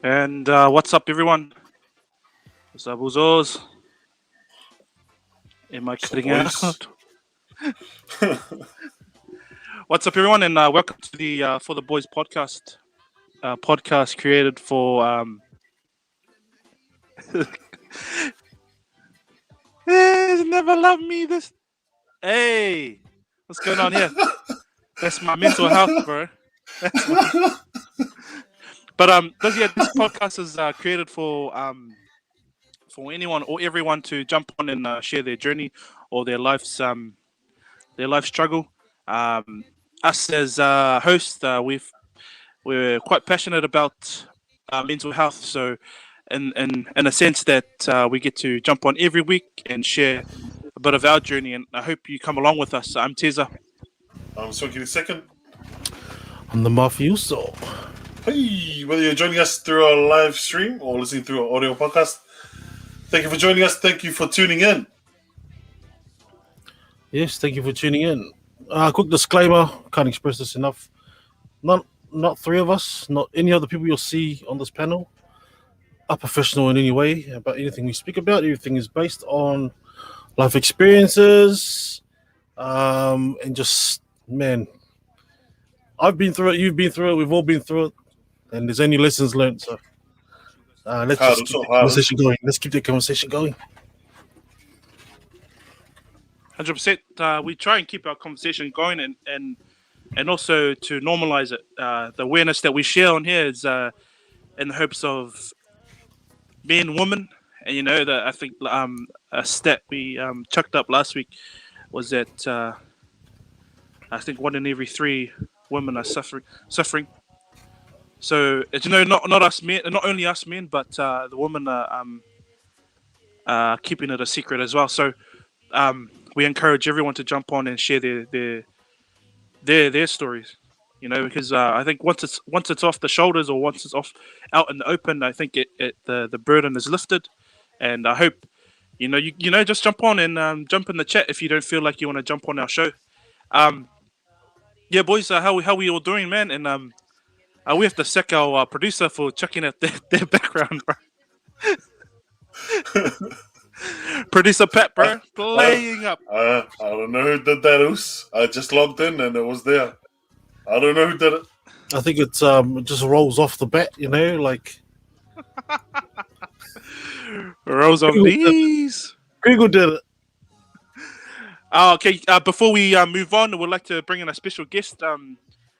And what's up, everyone? What's up, Uzos? Am I cutting out? What's up, everyone? And welcome to the For the Boys podcast. Podcast created for never love me. This. Hey, what's going on here? That's my mental health, bro. But this podcast is created for anyone or everyone to jump on and share their journey or their life struggle. Us as hosts, we're quite passionate about mental health. So, in a sense that we get to jump on every week and share a bit of our journey, and I hope you come along with us. I'm Teza. I'm Swanky the second. I'm the Mafioso. Hey, whether you're joining us through our live stream or listening through our audio podcast, thank you for joining us. Thank you for tuning in. Yes, thank you for tuning in. Quick disclaimer, can't express this enough. Not three of us, not any other people you'll see on this panel are professional in any way about anything we speak about. Everything is based on life experiences, and just, man, I've been through it, you've been through it, we've all been through it, and there's only lessons learned. So let's just keep the conversation going. Let's keep the conversation going. 100%. We try and keep our conversation going, and also to normalize it. The awareness that we share on here is in the hopes of men, women, and I think a stat we chucked up last week was that I think 1 in every 3 women are suffering. So not us men, not only us men, but the women are keeping it a secret as well. So we encourage everyone to jump on and share their stories. Because I think once it's off the shoulders or once it's out in the open, I think the burden is lifted, and I hope just jump on and jump in the chat if you don't feel like you want to jump on our show. Yeah, boys, how we all doing, man? And we have to thank our producer for checking out their background, bro. Producer Pat, bro, playing up. I don't know who did that, I just logged in and it was there. I don't know who did it. I think it just rolls off the bat, like rolls on these. Google did it. Okay, before we move on, we'd like to bring in a special guest.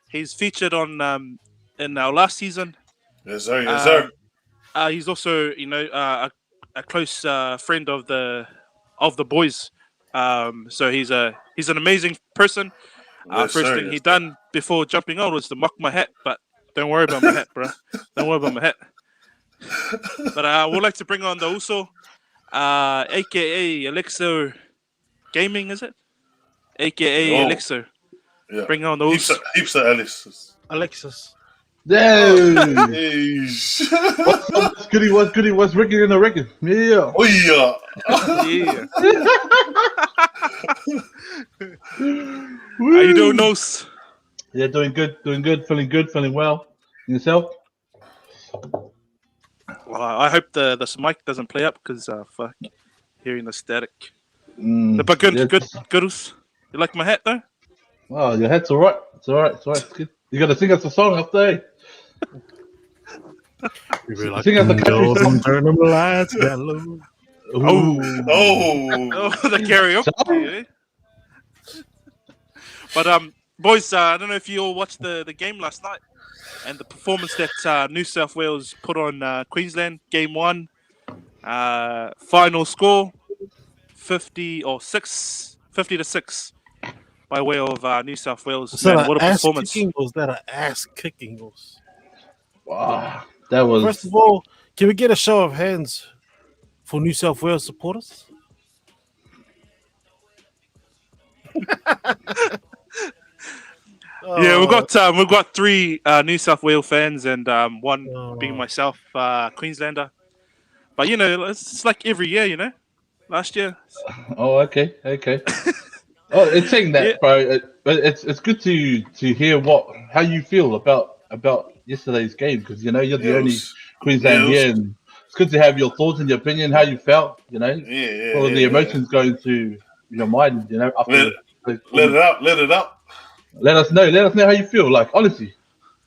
He's featured on in our last season. Yes, sir. Yes, sir. He's also, a close friend of the boys. So he's an amazing person. Yes, First sir, thing he done before jumping on was to mock my hat, but don't worry about my hat, bro. Don't worry about my hat. But I would like to bring on the Uso, aka Alexo Gaming, is it? AKA Alexo. Yeah. Bring on the Uso. Heaps of Alexis. Hey! What's What's goody? What's Ricky in the record? Yeah. Oh, yeah. Yeah. How you doing, Nos? Yeah, doing good, feeling well. Yourself? Well, I hope this mic doesn't play up because fuck, hearing the static. But good. You like my hat though? Oh, your hat's alright. It's alright. It's good. You got to sing us a song after, eh? Sing us a country song. Turn them lights yellow. Oh, the karaoke. Eh? But boys, I don't know if you all watched the game last night and the performance that New South Wales put on Queensland. Game 1, final score 50 to 6 by way of New South Wales. Man, what a performance! Was that an ass kicking? Wow, that was. First of all, can we get a show of hands for New South Wales supporters? Yeah, we've got 3 New South Wales fans and one being myself, Queenslander. But it's like every year, last year. Oh, okay. Oh, it's saying that, yeah. Bro. But it's good to hear how you feel about yesterday's game, because you're the Queensland here, and it's good to have your thoughts and your opinion, how you felt, all the emotions going through your mind, after the Let it out. Let it out. Let us know how you feel. Like, honestly,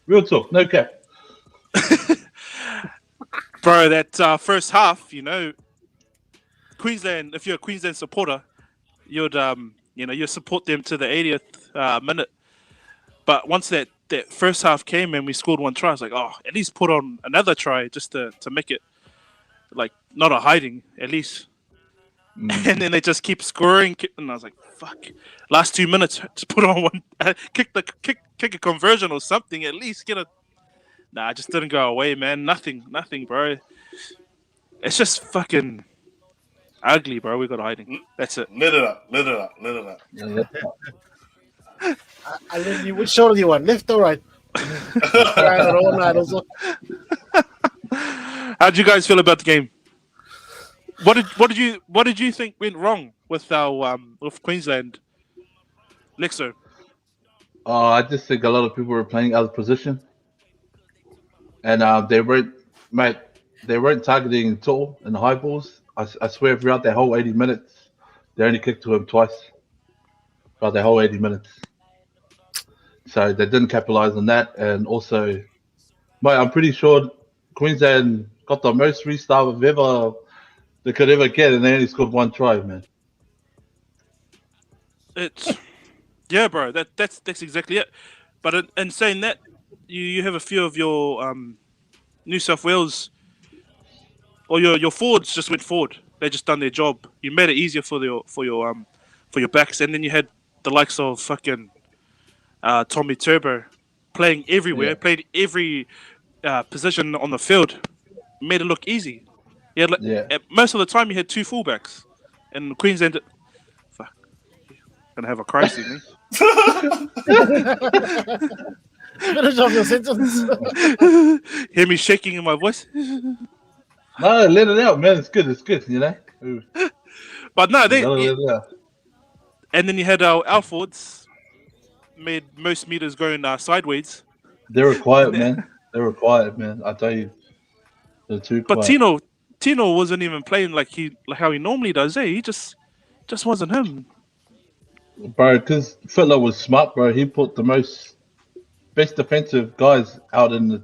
real talk, no cap. Bro, that first half, Queensland. If you're a Queensland supporter, you'd you support them to the 80th minute. But once that first half came and we scored one try, I was like, oh, at least put on another try just to make it like not a hiding at least. And then they just keep scoring, and I was like, fuck. Last 2 minutes, just put on one, kick a conversion or something at least. Get a. Nah, I just didn't go away, man. Nothing, bro. It's just fucking ugly, bro. We got hiding. That's it. Let it out. Let it out. Let it out. I love you. Which shoulder do you want? Left or right? Right or all night also. How did you guys feel about the game? What did you think went wrong with our with Queensland, Lexo? I just think a lot of people were playing out of position, and they weren't targeting at all in the high balls. I swear, throughout that whole 80 minutes, they only kicked to him twice. Throughout the whole 80 minutes, so they didn't capitalize on that. And also, mate, I'm pretty sure Queensland got the most restart they could ever get, and they only scored one try, man. Yeah, bro. That's exactly it. But in saying that, you have a few of your New South Wales or your forwards just went forward. They just done their job. You made it easier for your backs, and then you had the likes of fucking Tommy Turbo playing everywhere, played every position on the field, made it look easy. Most of the time you had two fullbacks, and Queensland. Fuck, gonna have a crisis, me. Finish off your sentence. Hear me shaking in my voice. No, let it out, man. It's good. But no, Let it out. And then you had our forwards made most meters going sideways. They were quiet, man. I tell you, they're too quiet. But Tino wasn't even playing like how he normally does. He just wasn't him, bro. Because Fittler was smart, bro. He put the best defensive guys out in the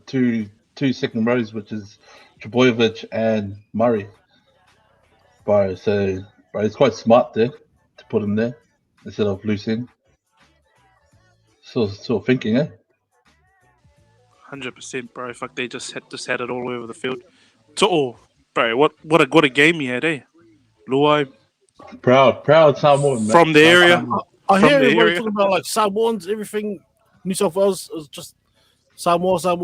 two second rows, which is Trebojevic and Murray. Bro, it's quite smart there to put him there instead of loose in. Sort of thinking, 100%, bro. Fuck, they just had it all over the field. Bro, what a game he had, Luai. Proud Samoan, from the area. I hear everybody talking about like Samoans, everything. New South Wales is just Samoa. So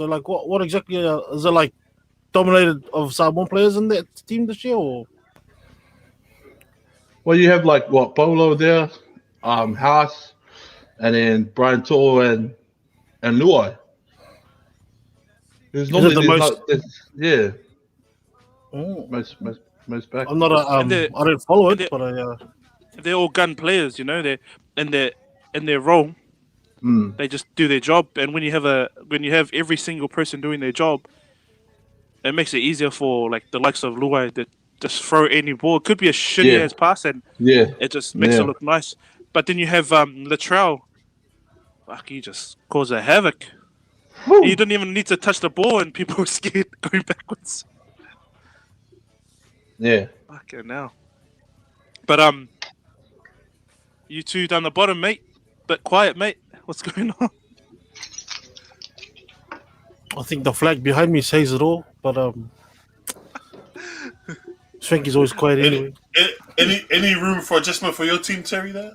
like, what exactly is it like? Dominated of Samoan players in that team this year, or? Well, you have like Polo there, Haas, and then Brian To'o and Luai. Who's normally most back. I'm not I don't follow it, but they're all gun players, They're in their role. They just do their job, and when you have every single person doing their job, it makes it easier for like the likes of Luai that just throw any ball. It could be a shitty ass pass, and it just makes it look nice. But then you have Latrell. Fuck, he just caused a havoc. Woo. You didn't even need to touch the ball, and people were scared going backwards. Yeah. Fucking now. But you two down the bottom, mate. Bit quiet, mate. What's going on? I think the flag behind me says it all, but Swanky's always quiet anyway. Any room for adjustment for your team, Terry? There.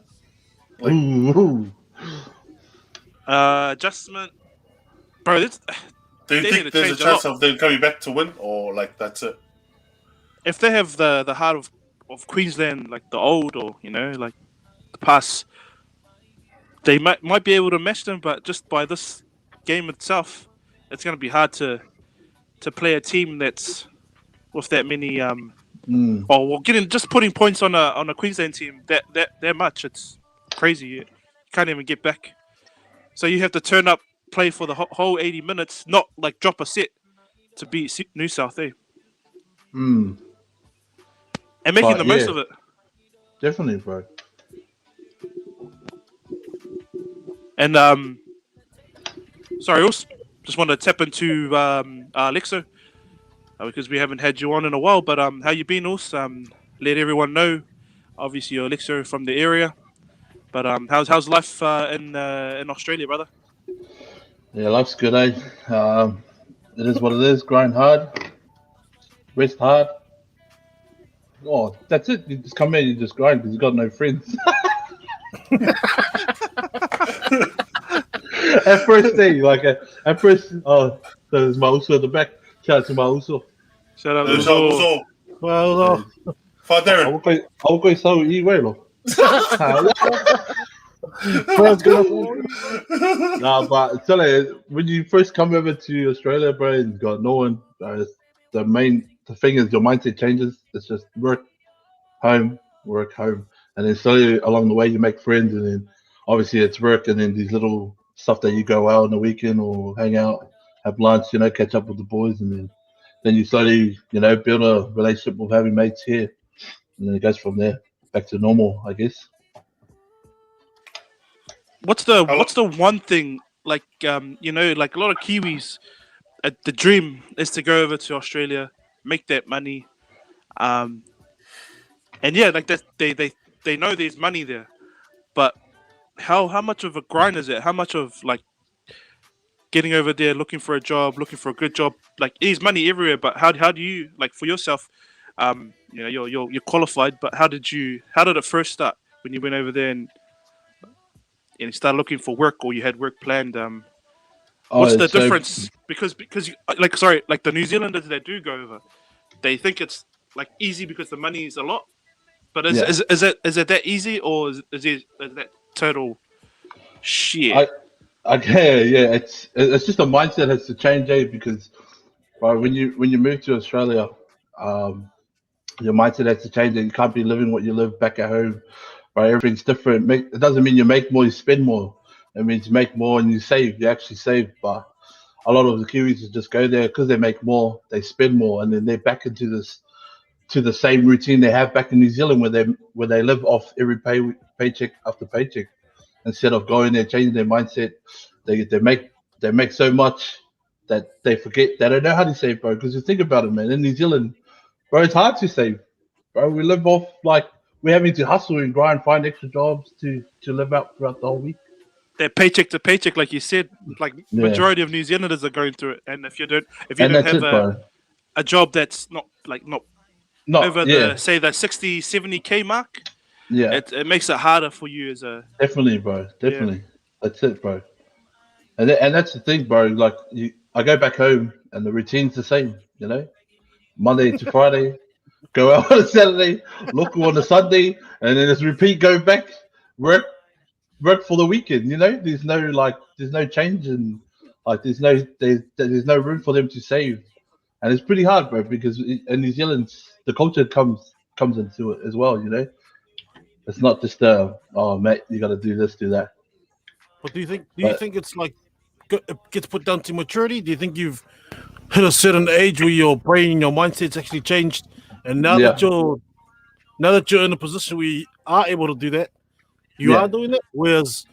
Adjustment, bro. Do you think there's a chance of them coming back to win, or like that's it? If they have the heart of Queensland, like the old, or like the past, they might be able to match them. But just by this game itself, it's going to be hard to play a team that's with that many just putting points on a Queensland team that much. It's crazy. You can't even get back. So you have to turn up, play for the whole 80 minutes, not like drop a set, to beat New South, eh? Mm. And making But, the most yeah. of it. Definitely, bro. And sorry, also just want to tap into Alexo because we haven't had you on in a while. But how you been, also? Let everyone know. Obviously, you're Alexo from the area. But how's life in Australia, brother? Yeah, life's good, eh? It is what it is. Grind hard, rest hard. Oh, that's it. You just come in, you just grind because you got no friends. At first day, at first, there's Mauso at the back. Shout out to Mauso. Shout out, Shout out, Luzo. Muso. Well, Fat Darren. I'll go so eat well. Brad's gonna. Nah, but tell you, when you first come over to Australia, bro, and you got no one, the thing is your mindset changes. It's just work, home, and then slowly along the way you make friends, and then obviously it's work, and then these little stuff that you go out on the weekend or hang out, have lunch, catch up with the boys, and then you slowly, build a relationship with having mates here, and then it goes from there back to normal, I guess. What's the one thing like like a lot of Kiwis, the dream is to go over to Australia, make that money, and yeah, like that they know there's money there, but how much of a grind is it? How much of like getting over there, looking for a job, looking for a good job, like there's money everywhere, but how do you like for yourself? You're qualified, but how did it first start when you went over there and you started looking for work or you had work planned? What's the difference? Because like the New Zealanders that do go over, they think it's like easy because the money is a lot. But is it that easy or is that total shit? Yeah, it's just a mindset has to change, because when you move to Australia, your mindset has to change, and you can't be living what you live back at home. Right, everything's different. It doesn't mean you make more, you spend more. It means you make more and you save. You actually save, but a lot of the Kiwis just go there because they make more, they spend more, and then they're back into the same routine they have back in New Zealand, where they live off every paycheck after paycheck. Instead of going there, changing their mindset, they make so much that they forget they don't know how to save, bro. Because you think about it, man, in New Zealand, bro, it's hard to save, bro. We live off we're having to hustle and grind, find extra jobs to live out throughout the whole week. They're paycheck to paycheck, like you said. Like majority of New Zealanders are going through it, and if you don't have a job that's not over the say the 60, 70K mark, it makes it harder for you as a definitely, bro. Definitely, that's it, bro. And that's the thing, bro. Like I go back home and the routine's the same. Monday to Friday, go out on a Saturday, look on a Sunday, and then it's repeat. Go back, work for the weekend. There's no change, and there's no room for them to save, and it's pretty hard, bro. Because in New Zealand, the culture comes into it as well. It's not just oh mate, you got to do this, do that. But do you think it's like it gets put down to maturity? Do you think you've hit a certain age where your brain, your mindset's actually changed, and now that you're in a position where you are able to do that, you are doing it? Whereas,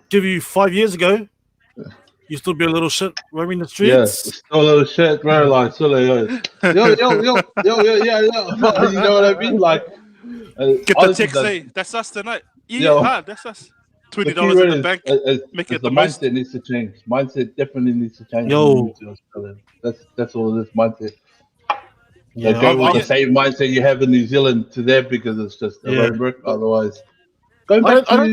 give you 5 years ago, you still be a little shit roaming the streets. Yeah, still a little shit, bro. Like, still yo. You know what I mean? Like, get the text say that's us tonight. That's us. $20 in the bank. Make it the mindset needs to change. Mindset definitely needs to change. That's all this mindset. Yeah, go with the same mindset you have in New Zealand to there because it's just a road work. Otherwise, going back to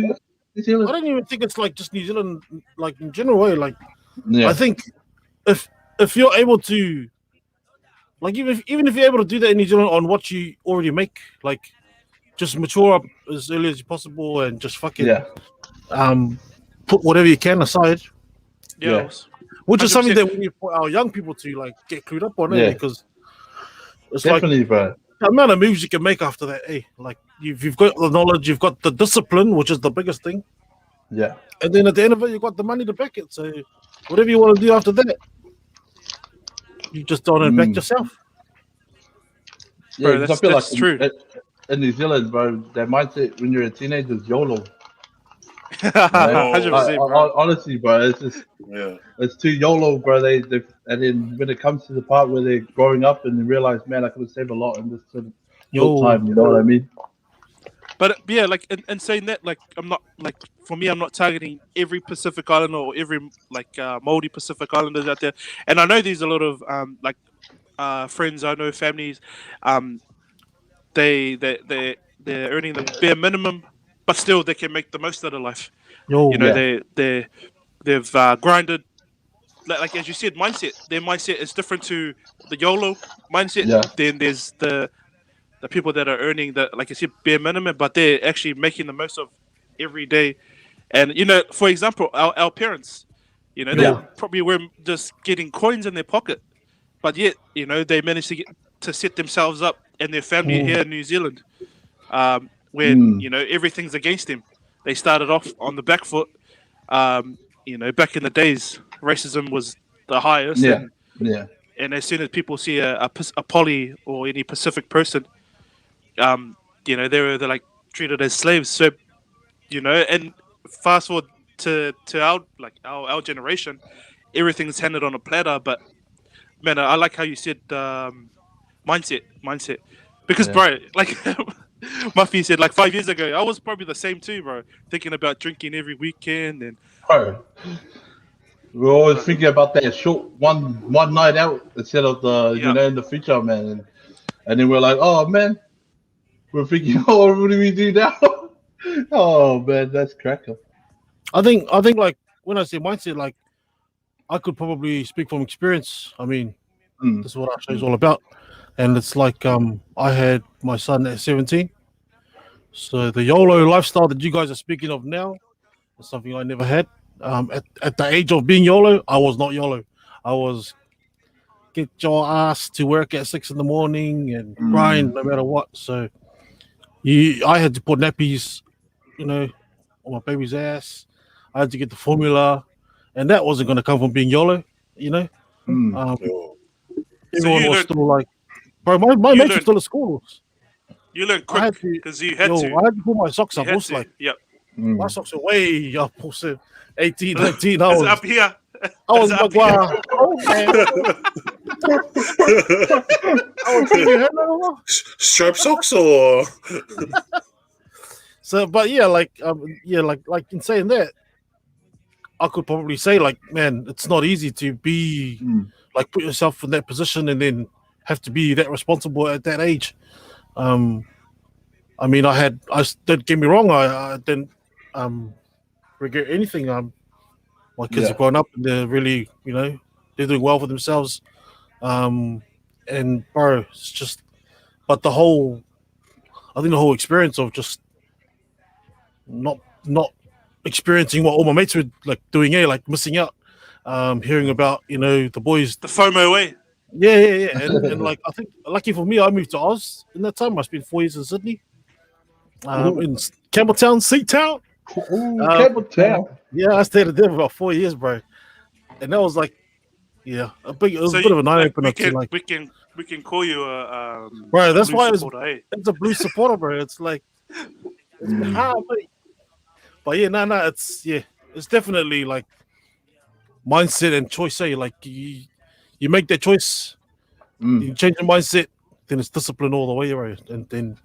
New Zealand. I don't even think it's like just New Zealand, like in general way. Like, I think if you're able to, like, even if you're able to do that in New Zealand on what you already make, like, just mature up as early as possible and just fucking put whatever you can aside. Which is something that we need for our young people to like get clued up on it, because it's definitely, bro. The amount of moves you can make after that, like you've got the knowledge, you've got the discipline, which is the biggest thing. Yeah. And then at the end of it, you've got the money to back it. So whatever you want to do after that. You just don't back yourself. Yeah, Bro, because I feel that's like true. in New Zealand, bro, that mindset when you're a teenager is YOLO. You know? 100%, bro. Honestly, bro, it's just Yeah. it's too YOLO, bro. And then when it comes to the part where they're growing up and they realize, man, I could have saved a lot in this short Yo, time. You know what I mean? But yeah, like and saying that, like I'm not like for me, I'm not targeting every Pacific Islander or every like Maori Pacific Islanders out there. And I know there's a lot of like friends I know, families, um, they're earning the bare minimum, but still they can make the most out of life. You know, yo, Yeah. they've grinded. Like as you said, their mindset is different to the YOLO mindset. Yeah. Then there's the people that are earning the, like I said, bare minimum, but they're actually making the most of every day. And you know, for example, our parents, you know, they yo, probably were just getting coins in their pocket, but yet, you know, they managed to set themselves up and their family here in New Zealand, when Mm. you know everything's against them. They started off on the back foot. You know, back in the days, racism was the highest, Yeah. Yeah. and as soon as people see a poly or any Pacific person, um, you know, they're like treated as slaves. So you know, and fast forward to our like our generation, everything's handed on a platter. But man, I like how you said mindset, because Yeah. bro, like Muffy said, like 5 years ago, I was probably the same too, bro, thinking about drinking every weekend and Bro, we're always thinking about that short one night out instead of the yeah. in the future, man. And then we're like, oh man, we're thinking, oh, what do we do now? Oh man, that's cracker. I think like when I say mindset, like I could probably speak from experience. I mean, Mm. this is what our show is all about, and it's like I had my son at 17, so the YOLO lifestyle that you guys are speaking of now is something I never had. At the age of being YOLO, I was not YOLO. I was get your ass to work at 6 in the morning and grind no matter what. So I had to put nappies, you know, on my baby's ass. I had to get the formula, and that wasn't going to come from being YOLO, you know. Mm. Um, Yo. So everyone you was learned still like, bro, my you mates were learned still at school. you learned I had quick to, because you had to. I had to put my socks You up. I had was to. like, Yep. my Mm. socks are way up. Also, 18, 19. It's up here. I was It's like, up here. wow, oh man, I was thinking, hello. Strap socks or So, but yeah, like in saying that, I could probably say, like, man, it's not easy to be Mm. like put yourself in that position and then have to be that responsible at that age. I mean, don't get me wrong, I didn't regret anything. My kids Yeah. have grown up and they're really, you know, they're doing well for themselves. And bro, it's just, but I think the whole experience of just not experiencing what all my mates were like doing, like missing out, hearing about, you know, the boys. The FOMO way. Yeah. And like, I think lucky for me, I moved to Oz in that time. I spent 4 years in Sydney, in Campbelltown, Seatown. Ooh, Campbelltown. Yeah, I stayed there for about 4 years, bro. And that was like, yeah, it was So a bit of an eye like opener to like, we can call you bro. a That's blue why supporter, hey? it's a blue supporter, bro. It's like, it's hard, mate. But yeah, it's definitely like mindset and choice. Say like you make that choice, you change your mindset, then it's discipline all the way, right? And then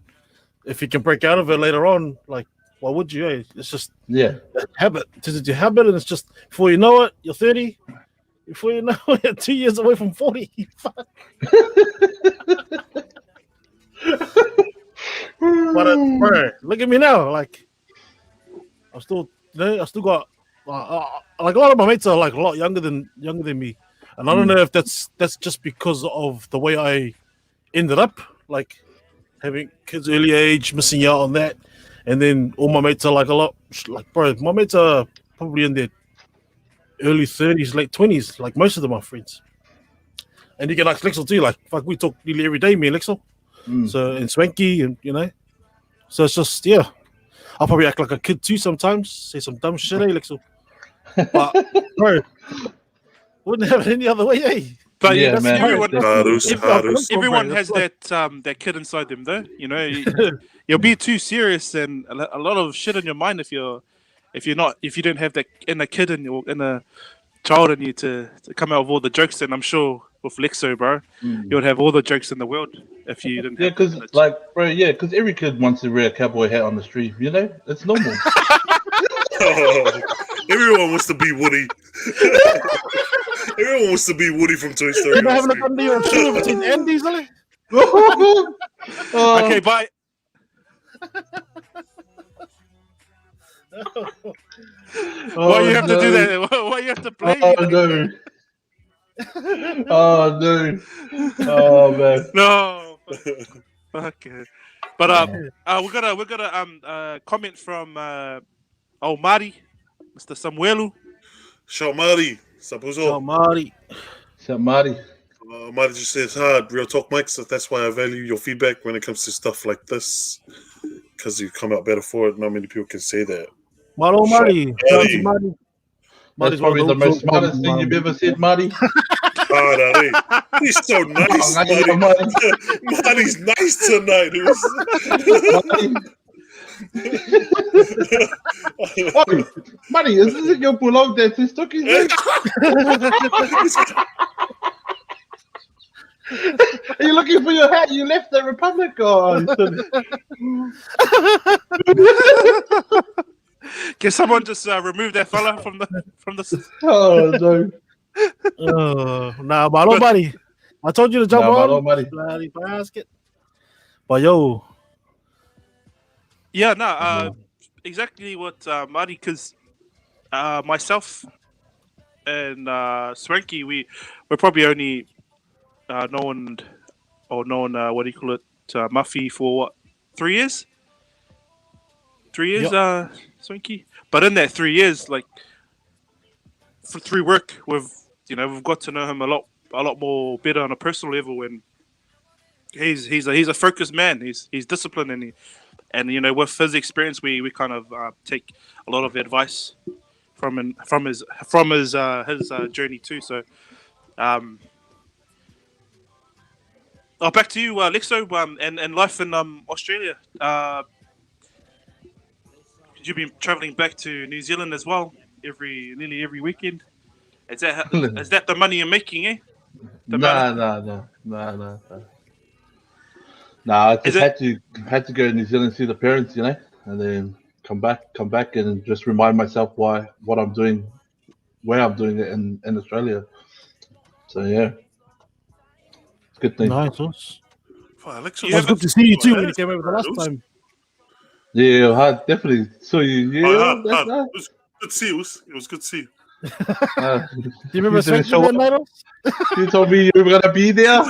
if you can break out of it later on, like why would you? It's just Yeah. habit. It's your habit, and it's just before you know it, you're 30. Before you know it, you're 2 years away from 40. Fuck. But bro, look at me now. Like I'm still, you know, I still got like a lot of my mates are like a lot younger than me, and I don't know if that's just because of the way I ended up, like having kids early age, missing out on that, and then all my mates are like a lot, like bro, my mates are probably in their early 30s, late 20s, like most of them are friends, and you get like Lexel too, like fuck, we talk nearly every day, me and Lexel, so and Swanky, and you know, so it's just I'll probably act like a kid too sometimes, say some dumb shit, Lexel. But bro, wouldn't have it any other way, But Yeah, That's man. everyone, Hardus, Hardus. everyone has that kid inside them, though. You know, you'll be too serious and a lot of shit in your mind if you don't have that inner kid in your inner child in you to come out with all the jokes. And I'm sure with Lexo, bro, you would have all the jokes in the world if you didn't Yeah, have because that inner like, bro, yeah, because every kid wants to wear a cowboy hat on the street. You know, it's normal. Oh, everyone wants to be Woody. Everyone wants to be Woody from Toy Story. You don't on have a the look under your tree between Andes, are they? Okay, bye. Why you have to do that? Why you have to blame me? Oh no! Oh no! Oh man! No. Okay. But we got a comment from Mari, Mr. Samuelu. Shamari, So, Sabuzo. Marty. Somebody. Mari just says hard, real talk, Mike. So that's why I value your feedback when it comes to stuff like this, because you come out better for it. Not many people can say that. Malo Marty. Shout out to Marty. That's Marty's one probably of the those most who- smartest thing you've ever said, Marty. He's so nice, Oh, Marty. Marty. Marty's nice tonight. It Marty. Marty, is this your bulldog that is stuck in there? Are you looking for your hat? You left the Republic? Oh, Can someone just remove that fella from the? oh no. Nah, Malo Marty. I told you to jump Nah, on. Malo Marty. Bloody basket. But yo, Yeah, no, exactly what Marty, because myself and Swanky, we're probably only known what do you call it, Muffy for what, 3 years? 3 years, Swanky. But in that 3 years, like through work, we've got to know him a lot more better on a personal level, and he's a focused man. He's disciplined, and with his experience, we kind of take a lot of advice from his journey too. So, back to you, Lexo, and life in Australia. You've been traveling back to New Zealand as well nearly every weekend. Is that the money you're making, eh? Nah. Nah, I just had to go to New Zealand and see the parents, and then come back and just remind myself what I'm doing, where I'm doing it in Australia. So yeah, it's a good thing. nice. You It was good to see you too when you came over the last time. Yeah, I definitely saw you. Yeah, that's nice. It was good to see you. It was good to see you. Do you remember You didn't Swanky show that up. night? You told me you were gonna be there.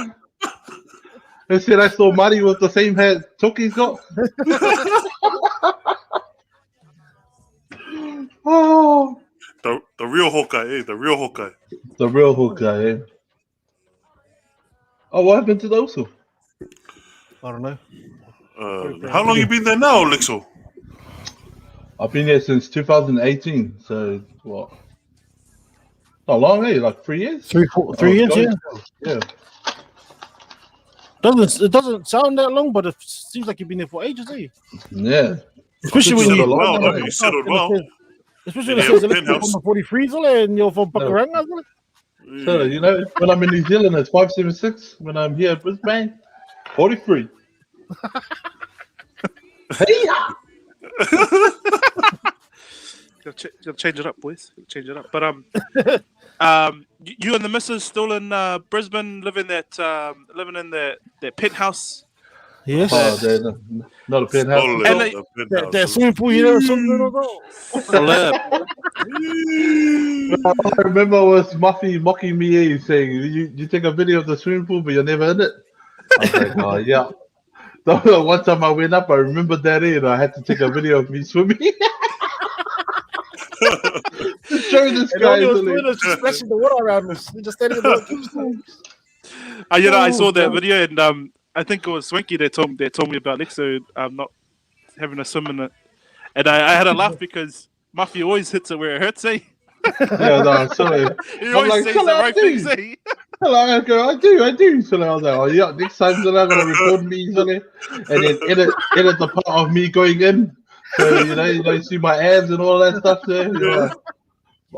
I said I saw Marty with the same hat Toki's got. Oh, The real Hawkeye, eh? The real Hawkeye. the real hook guy. Eh? Oh, what happened to those two? I don't know. How long you been there now, Lexo? I've been here since 2018. So what? Not long, eh? Like 3 years. 3 years, yeah. Yeah. It doesn't sound that long, but it seems like you've been there for ages, eh? Yeah. Especially when settled you well, though. You settled well. Especially And when you it says have a you're from penthouse. the 43s, and you're from Pakuranga. So when I'm in New Zealand, it's 576. When I'm here at Brisbane, 43. Hey. You'll change it up, boys. You'll change it up. But you and the missus still in Brisbane, living in that penthouse. Yes. Oh, they're not a penthouse. Solid, And the penthouse. That swimming pool, you know, something or I remember it was Muffy mocking me, saying, you take a video of the swimming pool, but you're never in it. I was like, oh, yeah. So, one time I went up, I remembered that and I had to take a video of me swimming. Show this guy. just splashing the water around us. We're just standing in the I saw that video, and I think it was Swanky that told me about Lexo not having a swim in it, and I had a laugh because Muffy always hits it where it hurts, eh? Yeah, no, sorry. He always says the right things, eh? I go, I do. So I was like, oh yeah, next time so I'm gonna record me, so and then edit the part of me going in. So you don't see my abs and all that stuff there.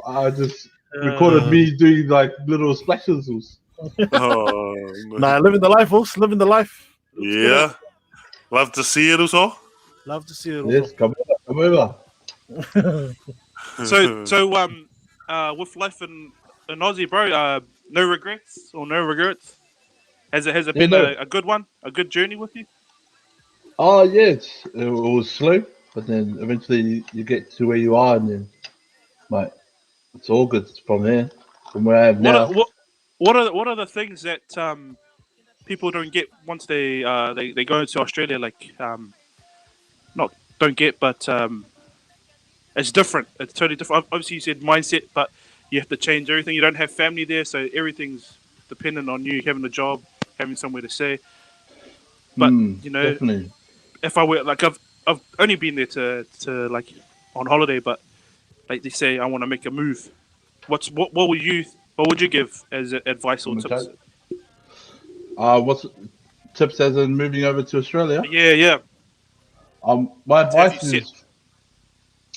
I just recorded me doing like little splash whistles. Oh, Nah, living the life, folks. Living the life. Looks good, yeah. Love to see it also. Love to see it. Yes, come over. So with life in Aussie, bro, no regrets or no regrets? Has it been no. a good one, a good journey with you? Oh yes, it was slow, but then eventually you get to where you are, and then like it's all good from there, from where I am What now. are, what are the things that people don't get once they go into Australia? Like not don't get, but it's different. It's totally different. Obviously, you said mindset, but you have to change everything. You don't have family there, so everything's dependent on you having a job, having somewhere to stay. But you know, Definitely. if I were like I've only been there to like on holiday, but like they say, I want to make a move. What would you give as advice or tips? What's tips as in moving over to Australia? Yeah. My To have you advice set. is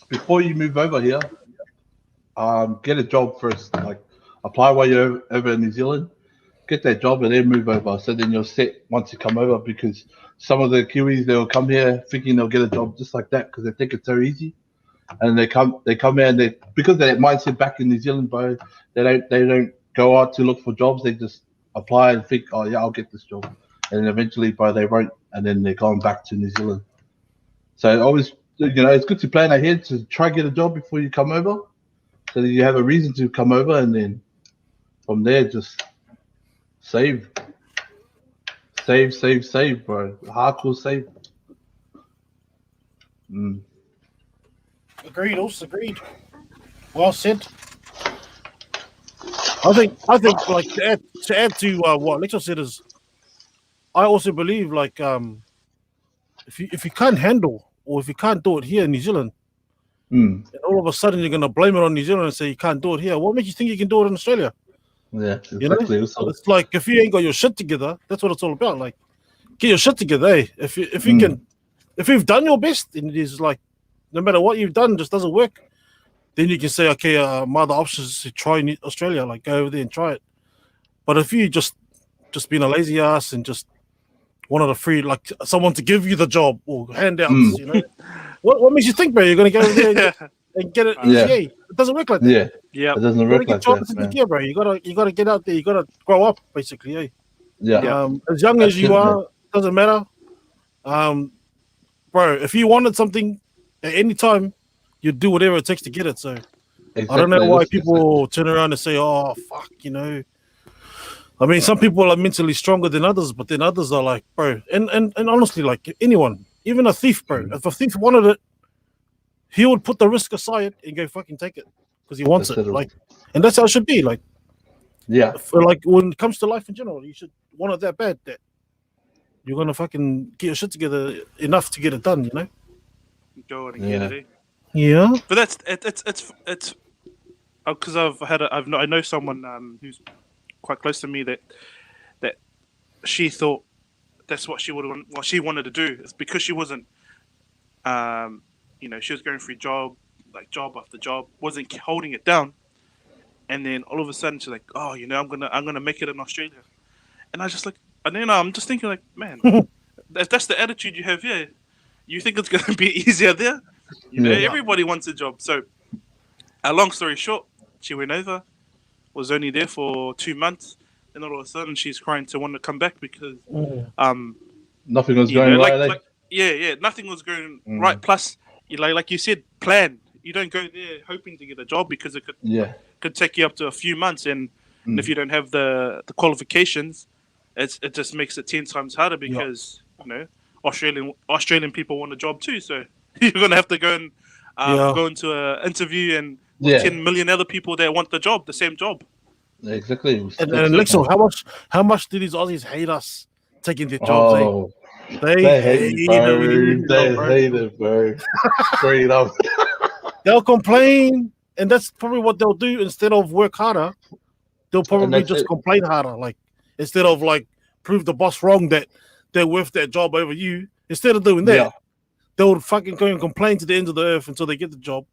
before you move over here, get a job first. Like apply while you're over in New Zealand, get that job and then move over. So then you're set once you come over because some of the Kiwis they'll come here thinking they'll get a job just like that because they think it's so easy, and they come here and they because of that mindset back in New Zealand, bro. They don't go out to look for jobs. They just apply and think, oh yeah, I'll get this job, and then eventually, bro, they won't, and then they're going back to New Zealand. So always, it's good to plan ahead to try get a job before you come over, so that you have a reason to come over, and then from there just save, bro. Hardcore save. Agreed. Also agreed. Well said. I think like to add to what Lexo said is, I also believe like if you can't handle or if you can't do it here in New Zealand, and all of a sudden you're gonna blame it on New Zealand and say you can't do it here. What makes you think you can do it in Australia? Yeah, exactly. It's like if you ain't got your shit together, that's what it's all about. Like get your shit together. Eh? If you can, if you've done your best, and it is like no matter what you've done, just doesn't work. Then you can say, okay, my other options is to try Australia, like go over there and try it. But if you just being a lazy ass and just wanted a free, like someone to give you the job or handouts, what makes you think, bro? You're gonna go over there and get it easy? Yeah. It doesn't work like that. Yeah. It doesn't work like that, man. Gear, bro. You gotta get out there. You gotta grow up, basically. Eh? Yeah. As young as you are, doesn't matter. Bro, if you wanted something at any time, you'd do whatever it takes to get it. So Exactly. I don't know why people turn around and say, "Oh, fuck," I mean, some people are mentally stronger than others, but then others are like, bro, and honestly, like anyone, even a thief, bro. If a thief wanted it, he would put the risk aside and go fucking take it because he wants it. Like, and that's how it should be. Like, for like when it comes to life in general, you should want it that bad that you're gonna fucking get your shit together enough to get it done. Go and get it. Yeah. But that's it's because I know someone who's quite close to me that she thought that's what she wanted to do. It's because she wasn't she was going through job after job, wasn't holding it down, and then all of a sudden she's like, oh, I'm gonna make it in Australia, and I just like, and then I'm just thinking like, man, that's the attitude you have here. You think it's gonna be easier there? Everybody wants a job. So, long story short, she went over, was only there for 2 months, and all of a sudden she's crying to want to come back because nothing was going right. Nothing was going right. Plus, like you said, plan. You don't go there hoping to get a job because it could take you up to a few months, and if you don't have the qualifications, it just makes it 10 times harder because Australian people want a job too. So you're gonna have to go and go into an interview and 10 million other people that want the same job. Exactly. And Lexo, how much do these Aussies hate us taking their jobs? Oh, they hate it, They hate it, bro. Straight up. They'll complain, and that's probably what they'll do instead of work harder. they'll probably that's just it. complain harder. Like instead of like prove the boss wrong that they're worth that job over you. Instead of doing that, Yeah. they'll fucking go and complain to the end of the earth until they get the job.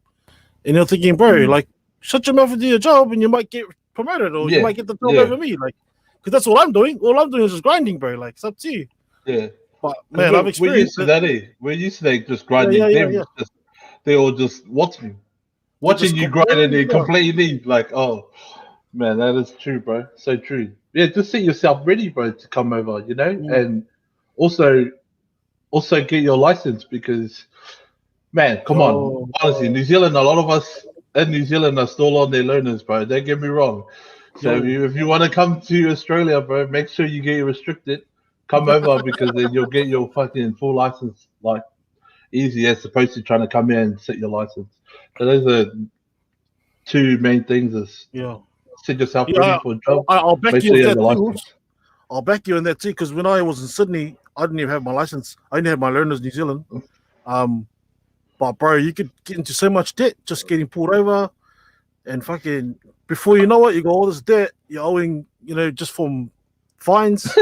And they're thinking, bro, like shut your mouth and do your job, and you might get promoted or you Yeah, might get the job yeah. over me. Like, because that's all I'm doing. All I'm doing is just grinding, bro. Like it's up to you. Yeah. But 'Cause man, I've we're experienced used to that. that, eh? We're used to that just grinding. Yeah. They all just watching just you grind and then complain, yeah. complaining. Like, oh man, that is true, bro. So true. Yeah, just set yourself ready, bro, to come over, you know, and also get your license because man, come on. Oh, Honestly, New Zealand, a lot of us in New Zealand are still on their learners, bro. Don't get me wrong. So yo. if you want to come to Australia, bro, make sure you get restricted. Come over because then you'll get your fucking full license like easy as opposed to trying to come in and set your license. So those are two main things: is Yeah. set yourself ready Yeah. for a job. I'll back Make you sure with you have that your too. license. I'll back you in that too, because when I was in Sydney, I didn't even have my license. I didn't have my learners New Zealand. But bro, you could get into so much debt just getting pulled over, and fucking before you know it, you got all this debt you're owing, just from fines,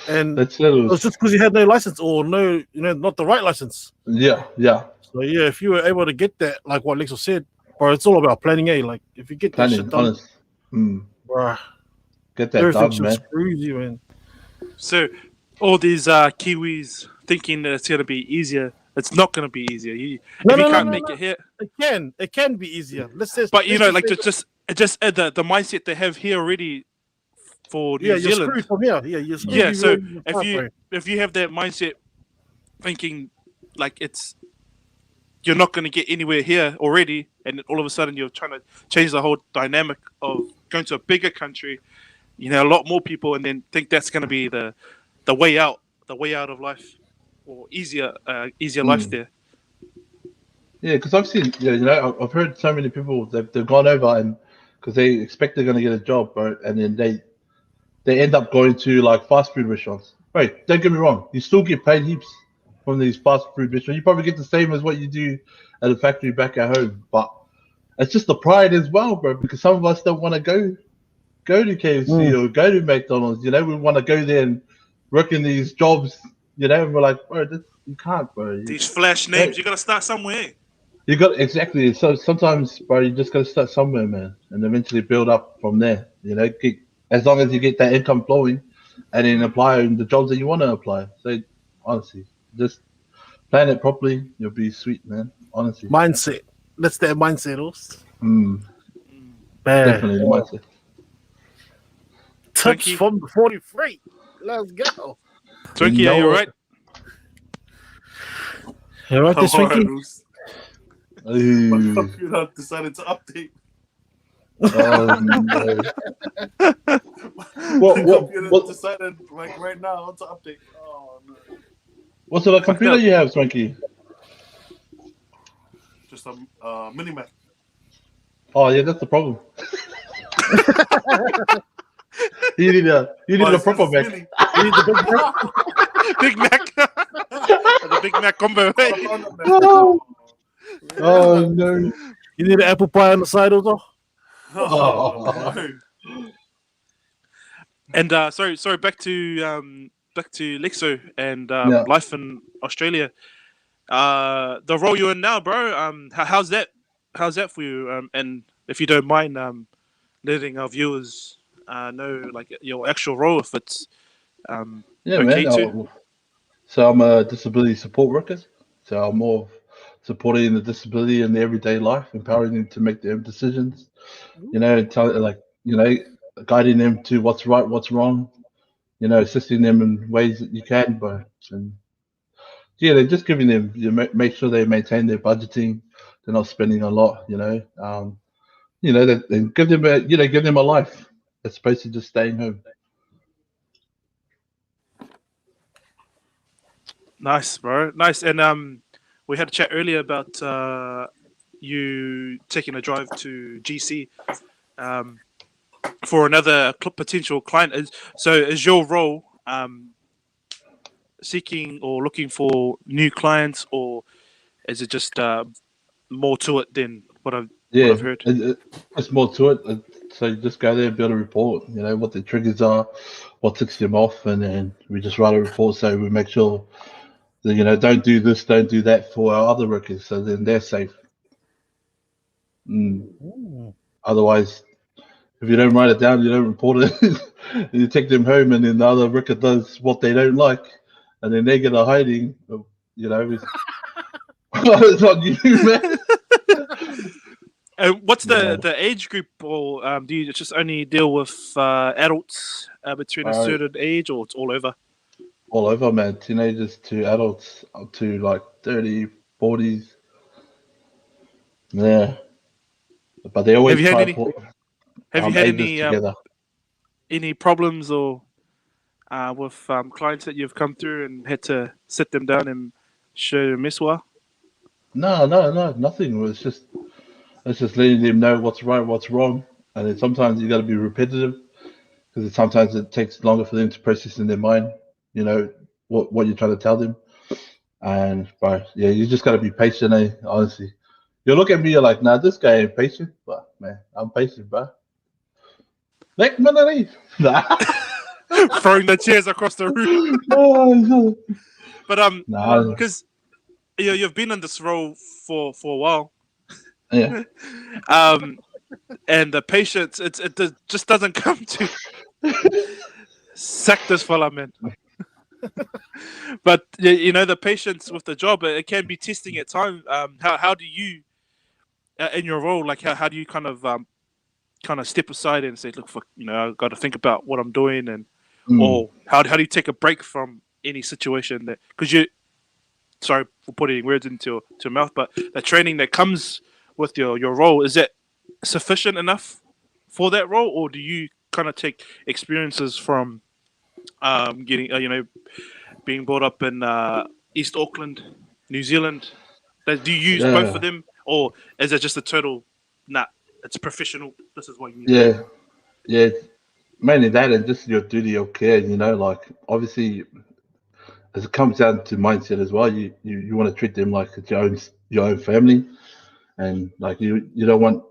and That's it was little. just because you had no license or no, not the right license. Yeah, yeah. So yeah, if you were able to get that, like what Lexo said, bro, it's all about planning. Like if you get that shit Planning, done, honest. bro, Get that everything's done, just man. screws you, man. So all these Kiwis thinking that it's gonna be easier. It's not gonna be easier. If you can't make it here, It can be easier. Let's just, but like say, just the mindset they have here already for New yeah, you're Zealand. screwed from here. Yeah, you're screwed. Yeah, so bro. if you have that mindset, thinking like you're not going to get anywhere here already, and all of a sudden you're trying to change the whole dynamic of going to a bigger country, a lot more people, and then think that's going to be the way out, of life, or easier life there. Yeah, because I've seen, I've heard so many people they've gone over and because they expect they're gonna get a job, bro, and then they end up going to like fast food restaurants. Right, don't get me wrong, you still get paid heaps from these fast food restaurants. You probably get the same as what you do at a factory back at home, but it's just the pride as well, bro. Because some of us don't want to go to KFC or go to McDonald's. We want to go there and work in these jobs. And we're like, bro, you can't, bro. These flash names, you got to start somewhere. You got exactly. So sometimes, bro, you just got to start somewhere, man, and eventually build up from there. As long as you get that income flowing, and then apply in the jobs that you want to apply. So honestly, just plan it properly. You'll be sweet, man. Honestly, mindset. That's that mindset, also. Definitely the mindset. Tips Twinkie. from the 43. Let's go. Twinkie, are you right? You right, this Twinkie? My computer decided to update. Oh, no. Computer decided like right now to update. Oh no! What sort of computer you have, Swanky? Just a mini Mac. Oh yeah, that's the problem. You need a proper Mac. You need the Big Mac. The Big Mac combo. Oh no! You need an apple pie on the side, also. No. And sorry. Back to Lexo and life in Australia. The role you're in now, bro. How's that? How's that for you? And if you don't mind, letting our viewers know like your actual role, if it's Yeah, okay man. too. So I'm a disability support worker. So I'm more of supporting the disability in their everyday life, empowering them to make their own decisions. Guiding them to what's right, what's wrong. Assisting them in ways that you can, bro. And yeah, they're just giving them. Make sure they maintain their budgeting. They're not spending a lot. They give them a life as opposed to just staying home. Nice, bro. Nice. And we had a chat earlier about you taking a drive to GC for another potential client. Is your role seeking or looking for new clients, or is it just more to it than what I've heard? It's more to it. So you just go there and build a report. You know what the triggers are, what ticks them off, and then we just write a report so we make sure that don't do this, don't do that for our other workers, so then they're safe. Otherwise, if you don't write it down, you don't report it. You take them home, and then the other worker does what they don't like, and then they get a hiding. It's, it's on you, man. What's the age group, or do you just only deal with adults between a certain age, or it's all over? All over, man. Teenagers to adults up to like 30, 40s. Yeah. But they always try to put ages together. Any problems or with clients that you've come through and had to sit them down and show meswa? No, nothing. It's just letting them know what's right, what's wrong, and then sometimes you got to be repetitive because sometimes it takes longer for them to process in their mind. What you're trying to tell them, and you just got to be patient. Honestly, you look at me, you're like, nah, this guy ain't patient, but man, I'm patient, bro. Next minute, throwing the chairs across the room. But because you've been in this role for a while, yeah. And the patience, it just doesn't come to sack this fella, man. But the patience with the job, it can be testing at times. How do you, in your role, like how do you kind of step aside and say, look, I've got to think about what I'm doing, and or how do you take a break from any situation that, because sorry for putting words into your mouth, but the training that comes with your role, is it sufficient enough for that role, or do you kind of take experiences from getting being brought up in East Auckland, New Zealand? Do you use both of them, or is it just a total it's professional, this is what you need? Yeah, mainly that, and just your duty of care. Like obviously as it comes down to mindset as well, you want to treat them like it's your own family, and like you don't want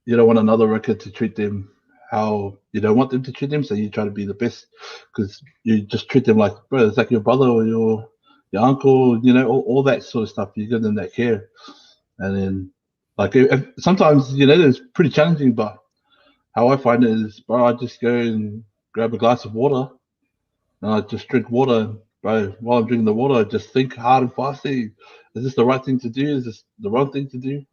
another worker to treat them how you don't want them to treat them. So you try to be the best, because you just treat them like, bro, it's like your brother or your uncle, all that sort of stuff. You give them that care, and then like sometimes it's pretty challenging, but how I find it is, bro, I just go and grab a glass of water, and I just drink water. Bro, while I'm drinking the water, I just think hard and fast. Is this the right thing to do? Is this the wrong thing to do?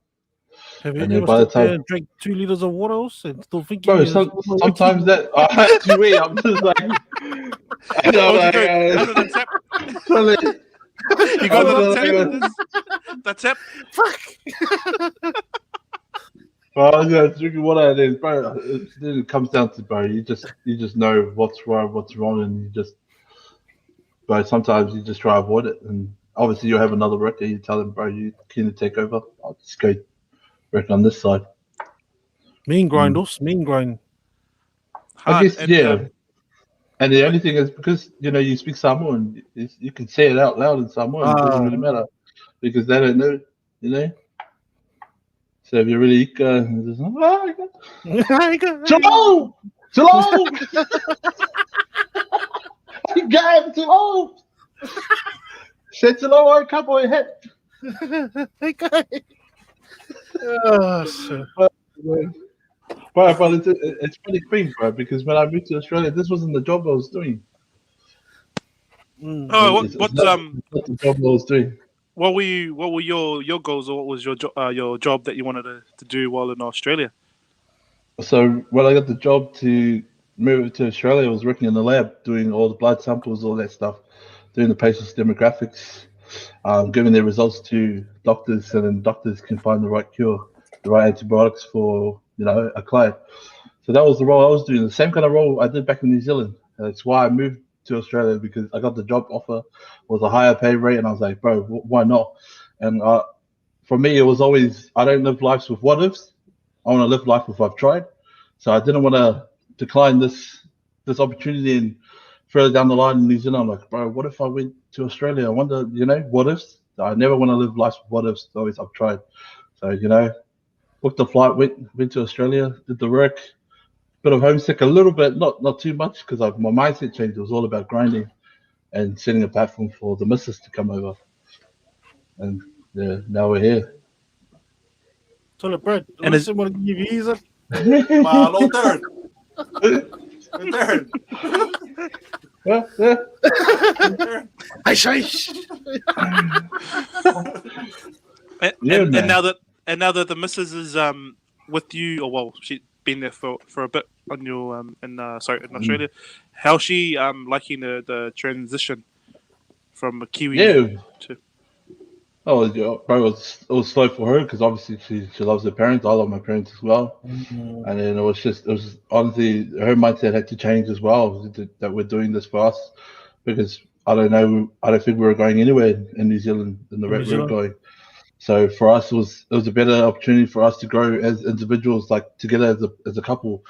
Have you ever stood there and drank 2 liters of water and still thinking? Bro, sometimes that I had to wait. I'm just like, under the tap. You got the tap. Fuck. Well, I was drinking water, and then, bro, then it comes down to, bro, you just know what's right, what's wrong, and you just, bro, sometimes you just try to avoid it, and obviously you'll have another worker, you tell them, bro, you can take over, I'll just go work on this side. Mean grind, mean grind. I guess, and the only thing is, because, you speak Samoan, you can say it out loud in Samoan, it doesn't really matter, because they don't know, So if you really just, Shalom! Shalom! God, shalom! Said shalom, I come on head. Hey, guy. But it's funny thing, bro, because when I moved to Australia, this wasn't the job I was doing. Oh, it's not the job I was doing. What were your goals, or what was your job that you wanted to do while in Australia? So when I got the job to move to Australia, I was working in the lab, doing all the blood samples, all that stuff, doing the patient's demographics, giving their results to doctors, so then doctors can find the right cure, the right antibiotics for a client. So that was the role I was doing, the same kind of role I did back in New Zealand. That's why I moved to Australia, because I got the job offer, was a higher pay rate, and I was like, bro, why not? And for me, it was always, I don't live lives with what ifs. I want to live life with I've tried. So I didn't want to decline this opportunity, and further down the line in New Zealand, I'm like, bro, what if I went to Australia? I wonder, what ifs? I never want to live life with what ifs. Always I've tried. So, booked the flight, went to Australia, did the work, bit of homesick, a little bit, not too much, because my mindset changed. It was all about grinding and setting a platform for the missus to come over, and yeah, now we're here. Tell it, Brad. And Listen, want to give you easy. Malo turn. Turn. And, Yeah, and, man. and now that the missus is with you, or well, she's been there for a bit on your in Australia. How's she liking the transition from a Kiwi Yeah. to? Oh, yeah, bro, it was slow for her because obviously she loves her parents. I love my parents as well, and then it was honestly her mindset had to change as well, that we're doing this for us, because I don't think we were going anywhere in New Zealand in the In New rate we were Zealand? going. So for us, it was a better opportunity for us to grow as individuals, like together as a couple,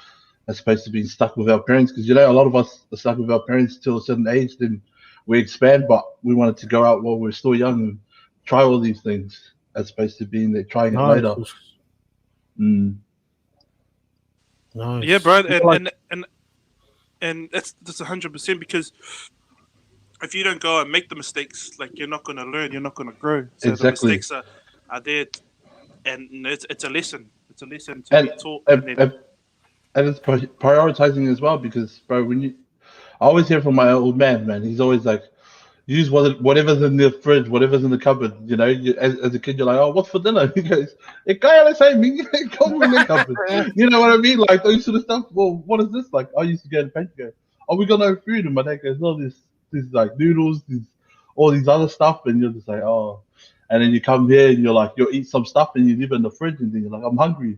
as opposed to being stuck with our parents. Because a lot of us are stuck with our parents till a certain age, then we expand. But we wanted to go out while we're still young and try all these things, as opposed to being there trying it Nice. later. Mm. Nice. Yeah, bro, Like, and that's 100% because if you don't go and make the mistakes, like you're not gonna learn, you're not gonna grow. So Exactly. the mistakes are there, and it's a lesson. It's a lesson to And be taught. and it's prioritizing as well, because bro, I always hear from my old man, he's always like, use whatever's in the fridge, whatever's in the cupboard. As a kid, you're like, oh, what's for dinner? He goes, it can't say me, it comes in the cupboard. You know what I mean? Like those sort of stuff. Well, what is this? Like I used to go to the pantry, go, oh, we got no food, and my dad goes, no, this like noodles, all these other stuff, and you're just like, oh. And then you come here and you're like, you'll eat some stuff and you leave it in the fridge, and then you're like, I'm hungry.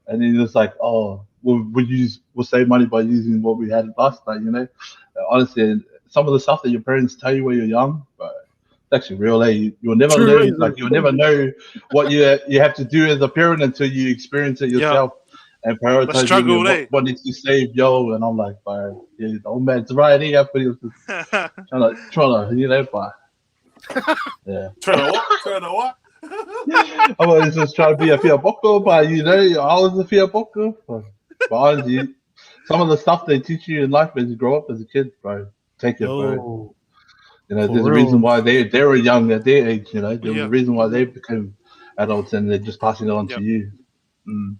And then you're just like, oh, we'll save money by using what we had last night, Honestly, some of the stuff that your parents tell you when you're young, but it's actually real. You'll never True, learn, right? like you'll never know what you have to do as a parent until you experience it yourself and The prioritizing struggle, eh? what needs to save, yo. And I'm like, bro, yeah, the old man's right here, but he was just trying to, but yeah. Turn a what? Turn a what? I was just trying to be a Fia Boko, but I was a Fia Boko. But honestly, some of the stuff they teach you in life as you grow up as a kid, bro, take it, bro. Yo, There's for a reason real. why they were young at their age, There's Yeah. a reason why they became adults, and they're just passing it on Yep. to you. Mm.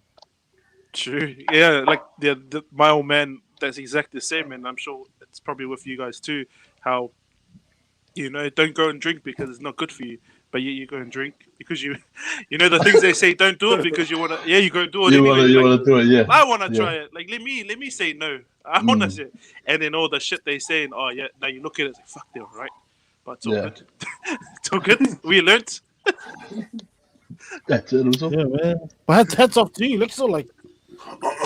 True. Yeah, like my old man, that's exactly the same, and I'm sure it's probably with you guys too. How don't go and drink because it's not good for you, but you go and drink because you the things they say, don't do it because you wanna. Yeah, you go do it anyway. You Like, wanna do it, yeah. I wanna Yeah. try it. Like let me say no. I wanna say it. And then all the shit they saying. Oh yeah, now you look at it, it's like fuck, they're right, but it's all Yeah. good. It's all good. We learnt. That's it. Also. Yeah, man. But hats off to you. Like, so, like,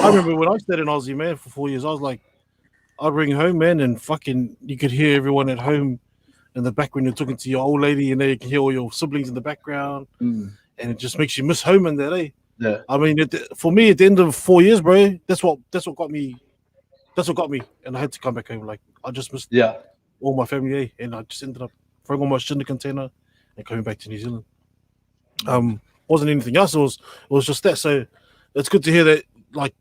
I remember when I stayed in Aussie, man, for 4 years. I was like, I'd ring home, man, and fucking, you could hear everyone at home in the back when you're talking to your old lady, and then you can hear all your siblings in the background, Mm. and it just makes you miss home in that, eh? Yeah. I mean, for me, at the end of 4 years, bro, that's what got me. That's what got me, and I had to come back home. Like, I just missed Yeah. all my family, eh? And I just ended up throwing all my shit in the container and coming back to New Zealand. Wasn't anything else. It was just that. So it's good to hear that, like,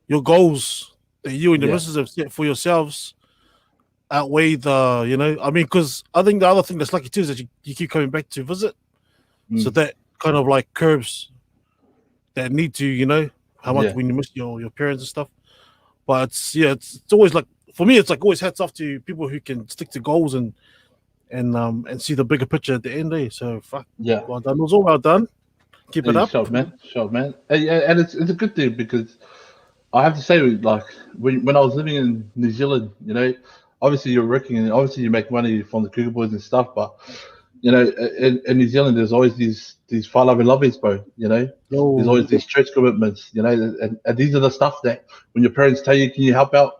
your goals that you and your Yeah. missus have set for yourselves outweigh the, I mean, because I think the other thing that's lucky too is that you keep coming back to visit. So that kind of like curbs that need to, how much Yeah. when you miss your parents and stuff. But it's always like, for me, it's like always hats off to people who can stick to goals and see the bigger picture at the end, eh? So fuck, Yeah. well done. It was all well done. Keep it up. Sure, man. And it's a good thing, because I have to say, like, when I was living in New Zealand, obviously you're working and obviously you make money from the Cougar Boys and stuff, but in New Zealand there's always these fall love and lovies, bro. There's always these church commitments, and these are the stuff that when your parents tell you, can you help out,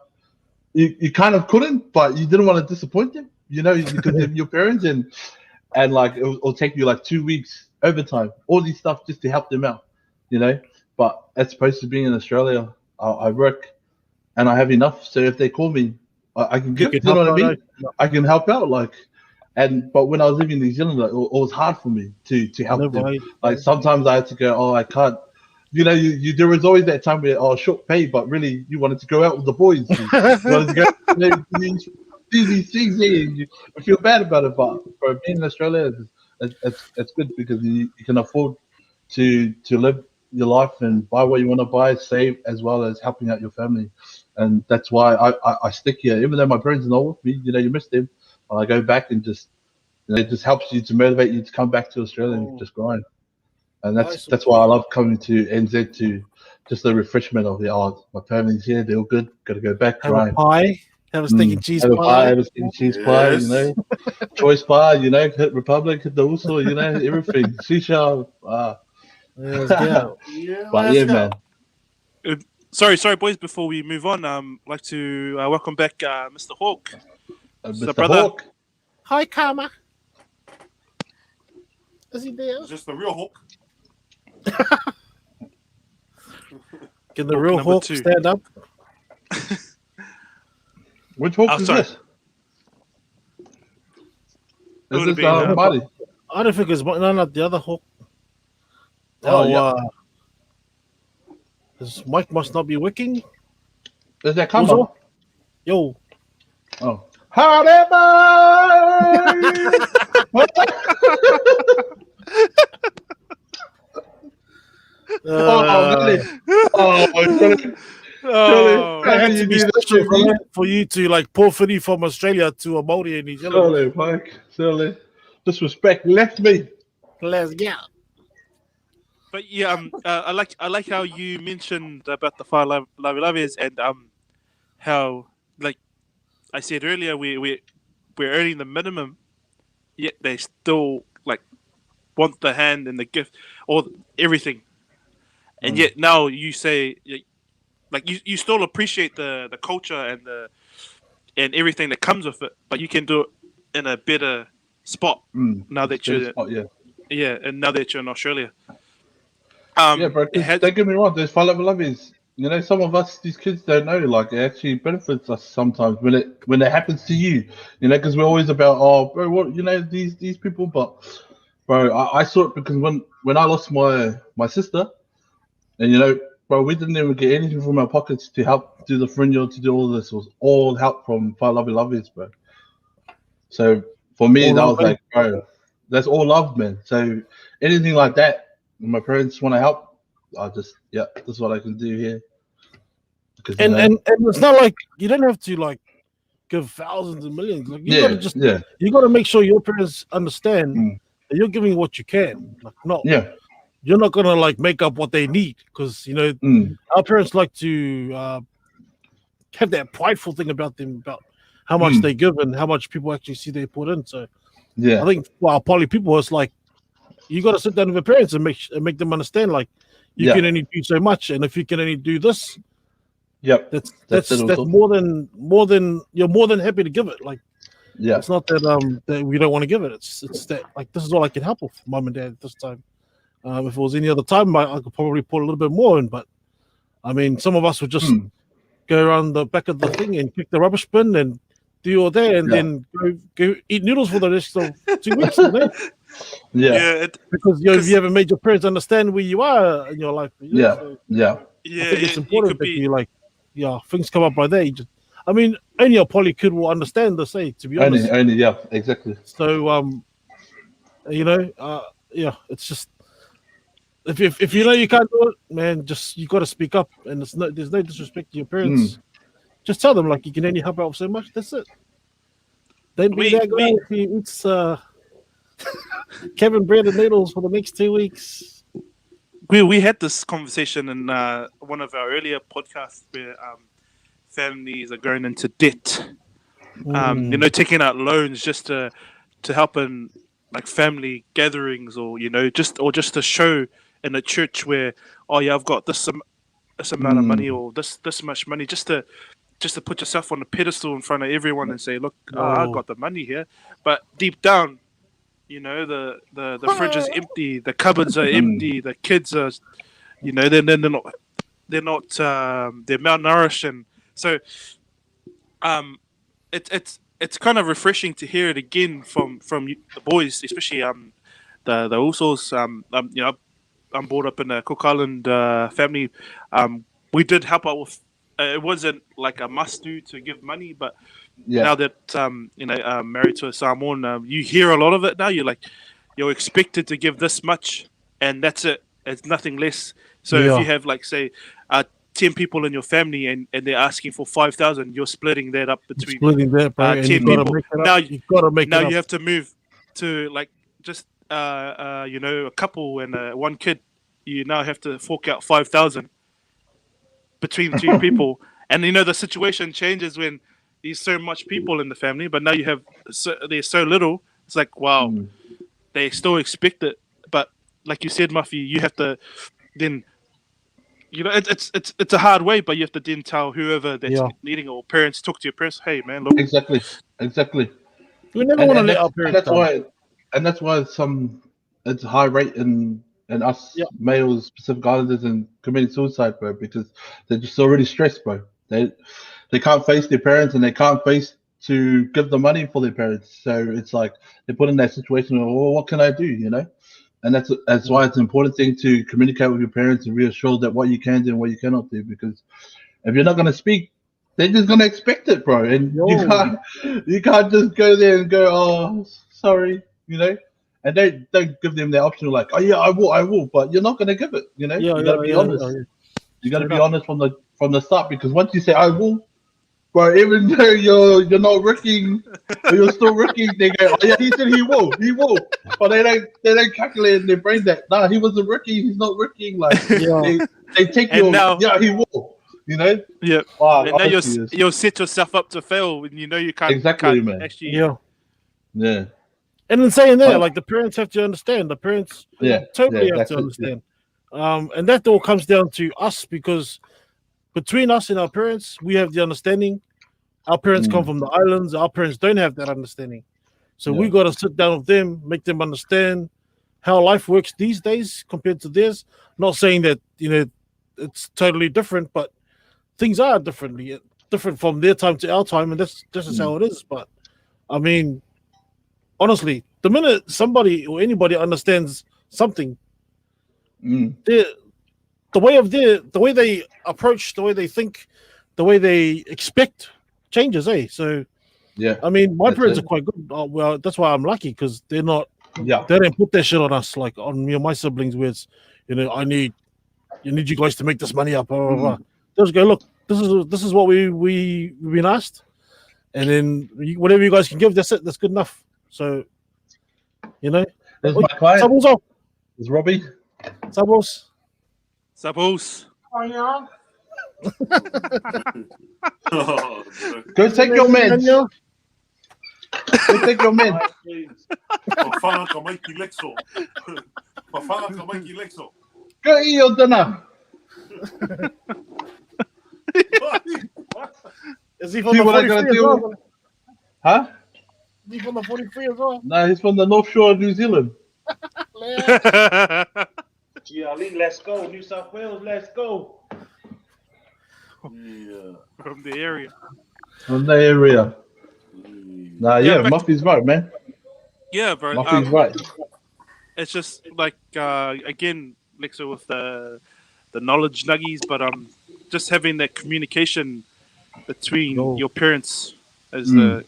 you kind of couldn't, but you didn't want to disappoint them, because they're your parents, and like it'll take you like 2 weeks overtime, all these stuff just to help them out, But as opposed to being in Australia, I work and I have enough. So if they call me, I can give. You know what I mean? I can help out, like. But when I was living in New Zealand, it was hard for me to help them. Like sometimes I had to go, oh, I can't there was always that time where short pay, but really you wanted to go out with the boys. You wanted to go do these things here. And you feel bad about it, but for being in Australia, it's good because you can afford to live your life and buy what you want to buy, save as well as helping out your family, and that's why I stick here. Even though my parents are not with me, you miss them, and I go back and just it just helps you to motivate you to come back to Australia and just grind. And that's why I love coming to NZ to just the refreshment of my family's here, they're all good, gotta go back, Have a grind. pie. Have a steak and cheese Have a pie, pie. have a steak cheese pie, Yes. choice pie, hit Republic, hit the also, everything. Shisha. Yeah, let's get out. Yeah, But let's yeah, go. man. Sorry, boys. Before we move on, I'd like to welcome back Mr. Hawk. So, Mr. brother- Hawk. Hi, Karma. Is he there? It's just the real Hulk. Can the Hawk real number Hawk 2. stand up? Which Hawk is sorry. this? It Is would've this been, Marty? I don't think it's not the other Hawk. Oh, yeah. His mic must not be working. Is that Who's Kamba? on? Yo. Oh. Howdy, really? Oh, really? Oh, That had You to be do that special to me? for you to like pour footy from Australia to a Māori in New Zealand. Surely, Mike. Surely. Disrespect left me. Let's go. but yeah, I like how you mentioned about the Fire Lavis and how, like I said earlier, we're earning the minimum, yet they still like want the hand and the gift or everything, and yet now you say like you still appreciate the culture and everything that comes with it, but you can do it in a better spot now that you're and now that you're in Australia. Yeah, bro. 'Cause don't get me wrong. There's fun love is. Some of us, these kids don't know. Like, it actually benefits us sometimes when it happens to you. Because we're always about, oh, bro, what these people. But, bro, I saw it because when I lost my sister, and bro, we didn't even get anything from our pockets to help do the fringe to do all this. It was all help from Fire Lovies, bro. So for me, All that love, was like, bro, that's all love, man. So anything like that, when my parents want to help, I just this is what I can do here. Because, and it's not like you don't have to like give thousands and millions. Like you gotta make sure your parents understand that you're giving what you can. Like you're not gonna like make up what they need because our parents like to have that prideful thing about them about how much they give and how much people actually see they put in. So I think for our poly people, it's like you got to sit down with your parents and make them understand like you can only do so much, and if you can only do this, that's more than you're more than happy to give it. Like it's not that that we don't want to give it. It's that like this is all I can help with, mum and dad at this time. If it was any other time, I could probably put a little bit more in, but I mean, some of us would just go around the back of the thing and pick the rubbish bin and do all that, and then go eat noodles for the rest of 2 weeks. Because you haven't made your parents understand where you are in your life. I think it's important that you like, things come up like that. I mean, only a poly kid will understand this, to be honest. Only, exactly. So, it's just if you know you can't do it, man, just you got to speak up, and there's no disrespect to your parents. Just tell them like you can only help out so much. That's it. Don't be that guy if he eats Kevin bread and noodles for the next 2 weeks. We had this conversation in one of our earlier podcasts where families are going into debt. Taking out loans just to help in like family gatherings, or just to show in a church where I've got this amount of money or this much money, just to put yourself on a pedestal in front of everyone and say, look, I got the money here. But deep down, the fridge is empty, the cupboards are empty, the kids are, they're malnourished, and so it's kind of refreshing to hear it again from the boys, especially the Usos. I'm brought up in a Cook Island family. We did help out with. It wasn't like a must do to give money, but Yeah. now that married to a Samoan, you hear a lot of it now. You're expected to give this much, and that's it. It's nothing less. So if you Yeah. have like say 10 people in your family and they're asking for 5,000, you're splitting that up between Splitting that, bro, and 10 you gotta people. make it up. Now You gotta make now it up. you have to move to like just a couple and one kid. You now have to fork out 5,000 between the two people, and the situation changes when there's so much people in the family, but now there's so little. It's like wow, Mm. they still expect it, but like you said, Muffy, you have to then it's a hard way, but you have to then tell whoever that's Yeah. needing, or parents, talk to your parents. Hey man, look, Exactly. We never And want to and let that's our and parents that's down. why and that's why it's a high rate in us Yeah. males, Pacific Islanders, and committing suicide, bro, because they're just already stressed, bro. They can't face their parents, and they can't face to give the money for their parents. So it's like they put in that situation of, well, what can I do, And that's why it's an important thing to communicate with your parents and reassure that what you can do and what you cannot do. Because if you're not going to speak, they're just going to expect it, bro. And you Yo. can't just go there and go, oh, sorry, And don't give them the option of like, oh yeah, I will, but you're not going to give it. Yeah, You got to yeah, be yeah, honest. yeah. You got to Straight be up. honest from the start, because once you say I will, bro, even though you're not working, or you're still working, they go, oh yeah, he said he will, but they don't calculate in their brain that nah, he wasn't working, he's not working. Like Yeah. they take and your now yeah, he will, yeah, Wow, and now honestly, it's you'll set yourself up to fail when you exactly, can't man. actually. Yeah. Yeah, And in saying that, but like the parents have to understand. The parents yeah, totally have that's to it. Yeah. understand. And that all comes down to us, because between us and our parents, we have the understanding. Our parents come Mm, from the islands. Our parents don't have that understanding. So we yeah. got to sit down with them, make them understand how life works these days compared to theirs. Not saying that it's totally different, but things are different from their time to our time, and that's just Mm, how it is. But I mean, honestly, the minute somebody or anybody understands something, mm, the way they approach, the way they think, the way they expect changes. So yeah, I mean, my that's parents are it. quite good. Well, that's why I'm lucky, because they Yeah. don't put that shit on us, like on me and my siblings, where it's I need you guys to make this money up. Blah, blah, blah. Mm, They just go, look, this is what we've been asked, and then whatever you guys can give, that's it. That's good enough. So this is Oi, my client. Sabos off. This is Robbie. Sabos. Suppose. Oh, Go take your meds. Daniel. Go take your meds. Whawhanga ka mai ki Lexo. Whawhanga ka mai ki Lexo. Go eat your dinner. Is he from See the what I 43 gotta as do? well? Huh? Is he from the 43 as well? No, he's from the North Shore of New Zealand. GLE, let's go. New South Wales, let's go. Yeah. From the area. From the area. Nah, Yeah, yeah, back- Muffy's right, man. Yeah, bro. Muffy's right. It's just like again, Lexa, with the knowledge nuggies, but just having that communication between No. your parents as Mm.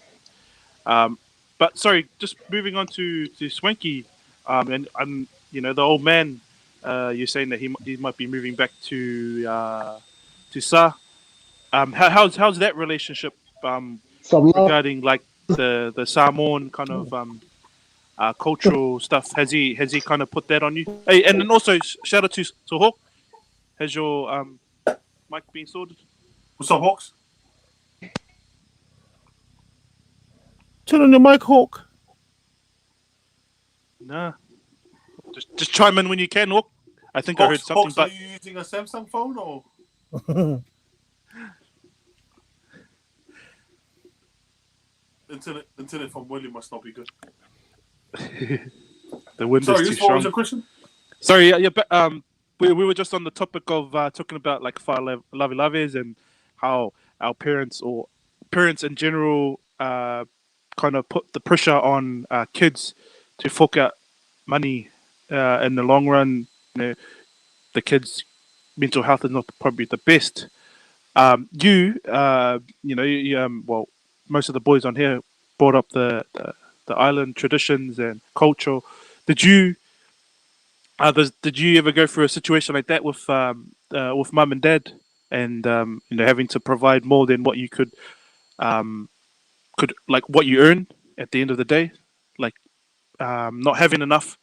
the but sorry, just moving on to Swanky, and the old man, you're saying that he might be moving back to Sa. How's that relationship regarding like the Samoan kind of cultural stuff? Has he kind of put that on you? Hey, and then also shout out to Hawk. Has your mic been sorted? What's up, Hawks? Turn on your mic, Hawk. Nah. Just chime in when you can, Hawk. I think I heard something, Hawks, but are you using a Samsung phone or? Internet from Willie must not be good. the wind Sorry, is too what was strong. your question? Sorry, yeah, but we were just on the topic of talking about like lovey loves and how our parents or parents in general kind of put the pressure on kids to fork out money in the long run the kids' mental health is not probably the best. Well, most of the boys on here brought up the island traditions and culture. Did you did you ever go through a situation like that with mum and dad, and having to provide more than what you um, could like what you earn at the end of the day, like not having enough,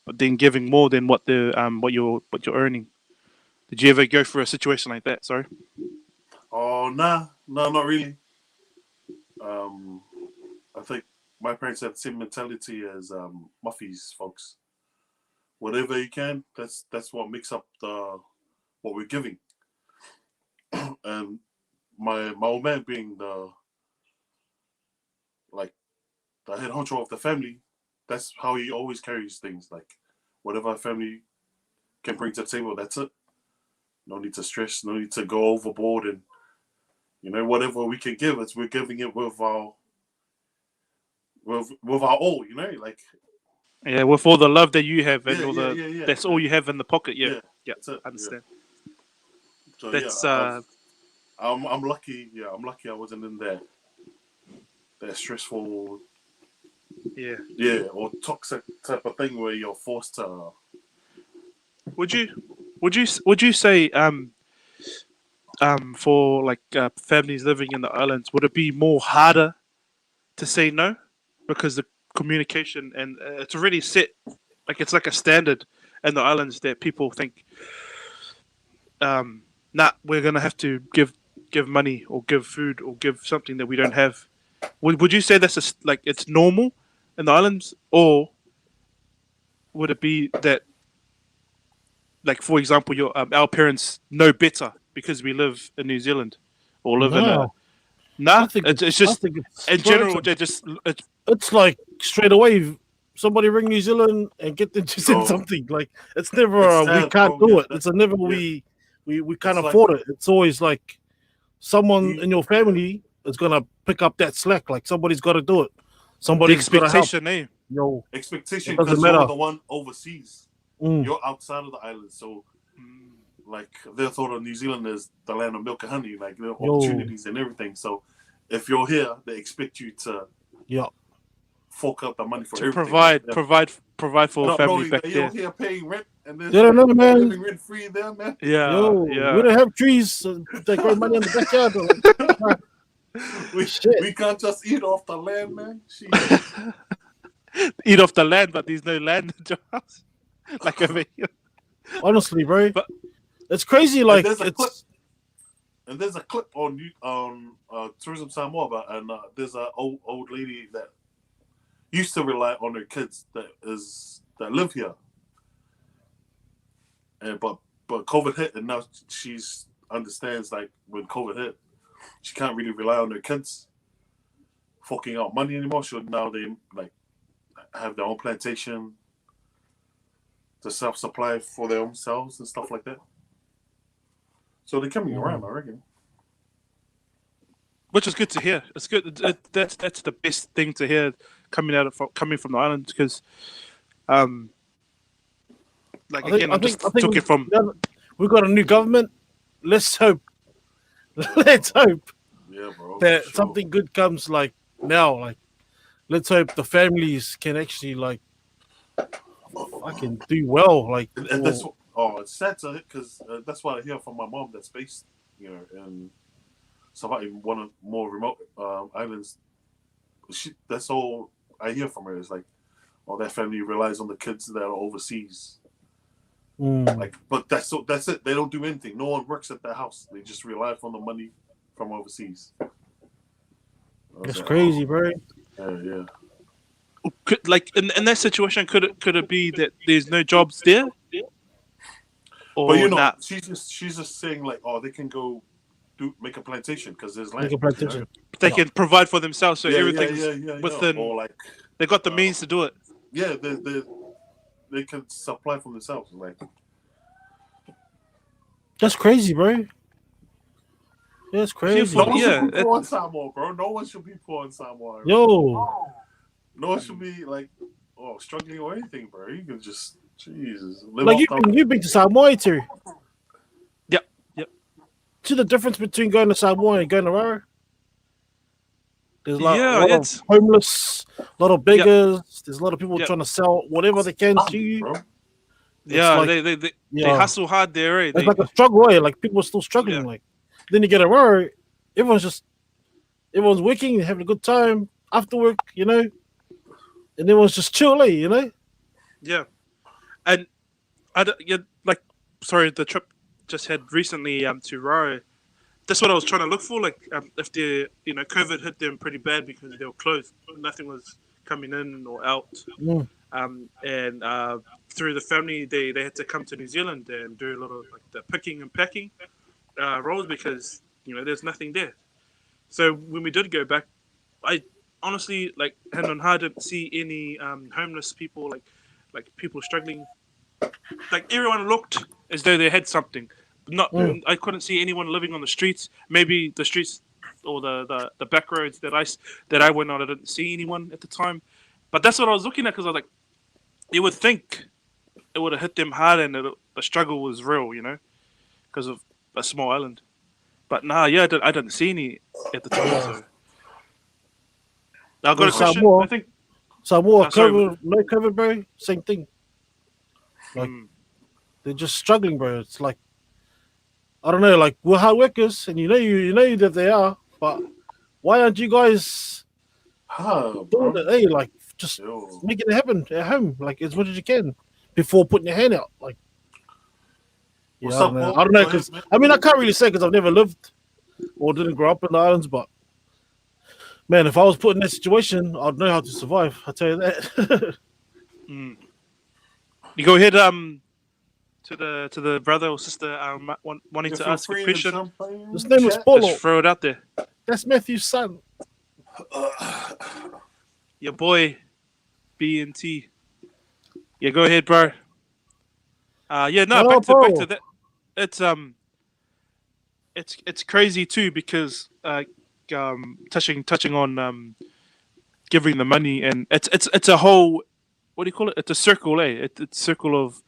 but then giving more than what you're earning? Did you ever go through a situation like that? Sorry. Oh, nah, no, not really. Um, I think my parents had the same mentality as Muffy's folks. Whatever you can, that's what makes up the what we're giving. And my old man being the like the head honcho of the family, that's how he always carries things. Like whatever family can bring to the table, that's it. No need to stress, no need to go overboard, and whatever we can give us, we're giving it with our all. Like Yeah, with all the love that you have and all yeah. that's all you have in the pocket. Yeah, Yeah, yeah, that's it. I understand. So That's I'm lucky. Yeah, I'm lucky I wasn't in that stressful, yeah. or toxic type of thing where you're forced to. Would you say for like families living in the islands, would it be more harder to say no because the communication and it's already set, like it's like a standard in the islands that people think, nah, we're gonna have to give money or give food or give something that we don't have. Would you say that's like it's normal in the islands, or would it be that, like for example, our parents know better because we live in New Zealand or live in a No, I think it's I just think it's in bro, general they just it's like straight away. Somebody ring New Zealand and get them to send No. something. Like it's never It's we sad, can't bro. do Yeah, it. It's a never we can't It's like- afford it. It's always like someone in your Yeah. family is gonna pick up that slack. Like somebody's got to do it. the Somebody's got to help. expectation, eh? Yo, expectation It doesn't because you're matter. the one overseas. mm, You're outside of the island, so like they thought of New Zealand as the land of milk and honey, like opportunities and everything. So if you're here, they expect you to yeah, fork out the money for To everything. provide for Not family knowing back that there. you're here paying rent and then they don't know, man. living rent free there, man. Yeah, We yeah. don't have trees. They grow money in the backyard. Shit. We can't just eat off the land, man. Jeez. Eat off the land, but there's no land in your house. Like over here. Honestly, bro, But- it's crazy. Like there's a clip. it's And there's a clip on Tourism Samoa about, and there's an old lady that used to rely on her kids that live here, and but COVID hit, and now she's understands like when COVID hit, she can't really rely on her kids forking out money anymore. So now they like have their own plantation to self-supply for their own selves and stuff like that. So they're coming around, I reckon. Which is good to hear. It's good. That's the best thing to hear coming from the island, because, like I think, again, I think, I think took it from. we've got a new government. Let's hope. Let's hope Yeah, bro. that for sure. something good comes. Like now, like let's hope the families can actually like fucking do well. Like And that's it's sad to because that's what I hear from my mom that's based, in Savati, one of more remote islands. That's all I hear from her is like, that family relies on the kids that are overseas. Like, but that's it. They don't do anything. No one works at their house. They just rely on the money from overseas. it's crazy, bro. Yeah. Like in that situation, could it be that there's no jobs there? Or But not? she's just saying like, they can go make a plantation because there's land. Make a plantation. They can provide for themselves, so Yeah, everything's yeah. within. Or like, They got the means to do it. yeah, they can supply for themselves. Like, That's crazy, bro. That's crazy. no one Yeah, should be poor in Samoa, bro. No one should be poor in Samoa. Yo, No one should be like, struggling or anything, bro. You can just Jesus. Like you've been to Samoa too. Yep. Yep. See the difference between going to Samoa and going to Rara? There's like Yeah, a lot of it's homeless, a lot of beggars. There's a lot of people Yep. trying to sell whatever they can to you. Bro. yeah. like- They Yeah, hustle hard there. Eh? it's like a struggle. Eh? Like people are still struggling. Yeah. Like then you get a Rara, everyone's working, having a good time after work, you know, and everyone's just chill, you know. Yeah, and like sorry, the trip just had recently to Raro. That's what I was trying to look for. Like if the COVID hit them pretty bad because they were closed, nothing was coming in or out. Mm. And through the family, they had to come to New Zealand and do a lot of like the picking and packing roles because there's nothing there. So when we did go back, I honestly like hand on heart didn't see any homeless people like people struggling. Like everyone looked as though they had something. Not I couldn't see anyone living on the streets. Maybe the streets or the back roads that I went on, I didn't see anyone at the time. But that's what I was looking at because I was like, you would think it would have hit them hard and the struggle was real, because of a small island. But nah, yeah, I didn't see any at the time. So I got a question. Samoa. I think Samoa, sorry, COVID, no COVID, bro. Same thing. Like they're just struggling, bro. It's like I don't know, like we're hard workers, and you know that they are. But why aren't you guys doing it? Hey, like just making it happen at home, like as much as you can before putting your hand out. Like, yeah, I don't know, because I mean I can't really say because I've never lived or didn't grow up in the islands, but. Man, if I was put in that situation, I'd know how to survive. I tell you that. You go ahead to the brother or sister wanting to ask a question. His name was Polo. Just throw it out there. That's Matthew's son. Your boy B&T. Yeah, go ahead, bro. Yeah, no, back to that. It's crazy too because touching on giving the money and it's a whole, what do you call it? It's a circle, It's a circle of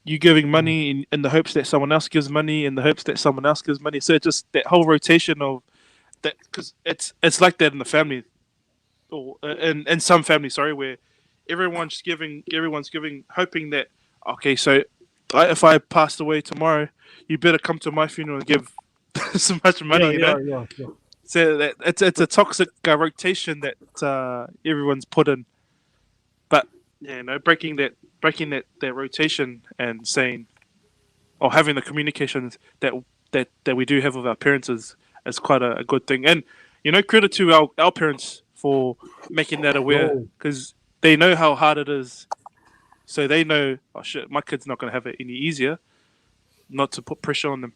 you giving money in the hopes that someone else gives money, in the hopes that someone else gives money. So it's just that whole rotation of that, because it's like that in the family, or in some families, sorry, where everyone's giving, hoping that okay, so if I passed away tomorrow, you better come to my funeral and give so much money, Yeah. So that it's a toxic rotation that everyone's put in, but breaking that rotation and saying, or having the communications that we do have with our parents is quite a good thing. And credit to our parents for making that aware, because they know how hard it is. So they know, oh shit, my kid's not going to have it any easier. Not to put pressure on them.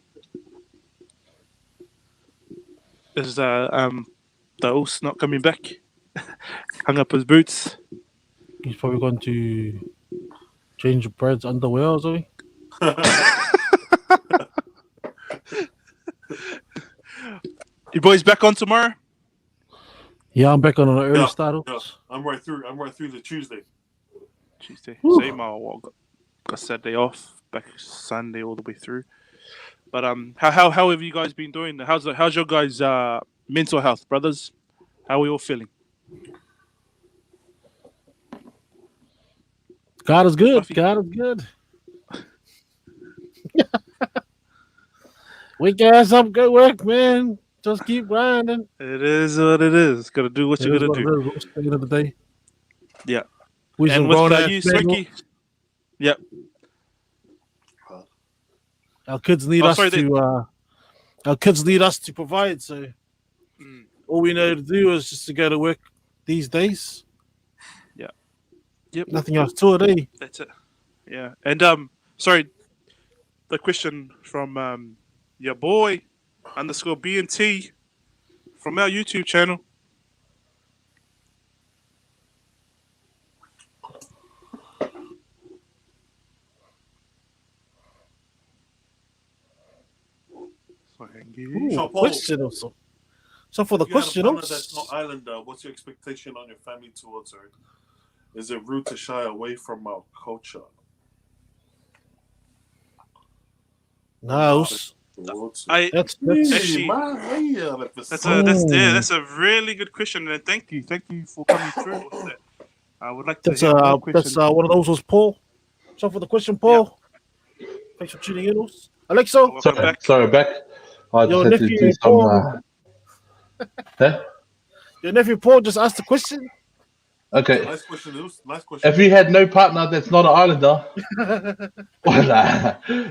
Is the Oos not coming back? Hung up his boots. He's probably going to change Brad's underwear or something. You boys back on tomorrow? Yeah, I'm back on an early start. Yeah. I'm right through the Tuesday. Same. I got Saturday off, back Sunday all the way through. But how have you guys been doing? How's your guys' mental health, brothers? How are we all feeling? God is good. God is good. Wake ass up, good work, man. Just keep grinding. It is what it is. Gotta do what you gotta do. At the end of the day. Yeah. And with you, Swinky? Yep. Our kids need us to. Our kids need us to provide. So all we know to do is just to go to work these days. Yeah. Yep. Nothing else to it, eh? That's it. Yeah. And sorry, the question from your boy _ B&T from our YouTube channel. Ooh, question also. So for the question, that's not Islander, what's your expectation on your family towards her? Is it rude to shy away from our culture? No, I that's actually- Oh. that's a really good question, and thank you for coming through with that. I would like to hear more questions. that's one of those was Paul. So for the question, Paul. Thanks for tuning in, us. Alexa, Welcome back. Sorry, back. I just Your had to nephew do some. Paul. Huh? your nephew Paul just asked the question. Okay. Nice question. Nice question. If you had no partner that's not an islander,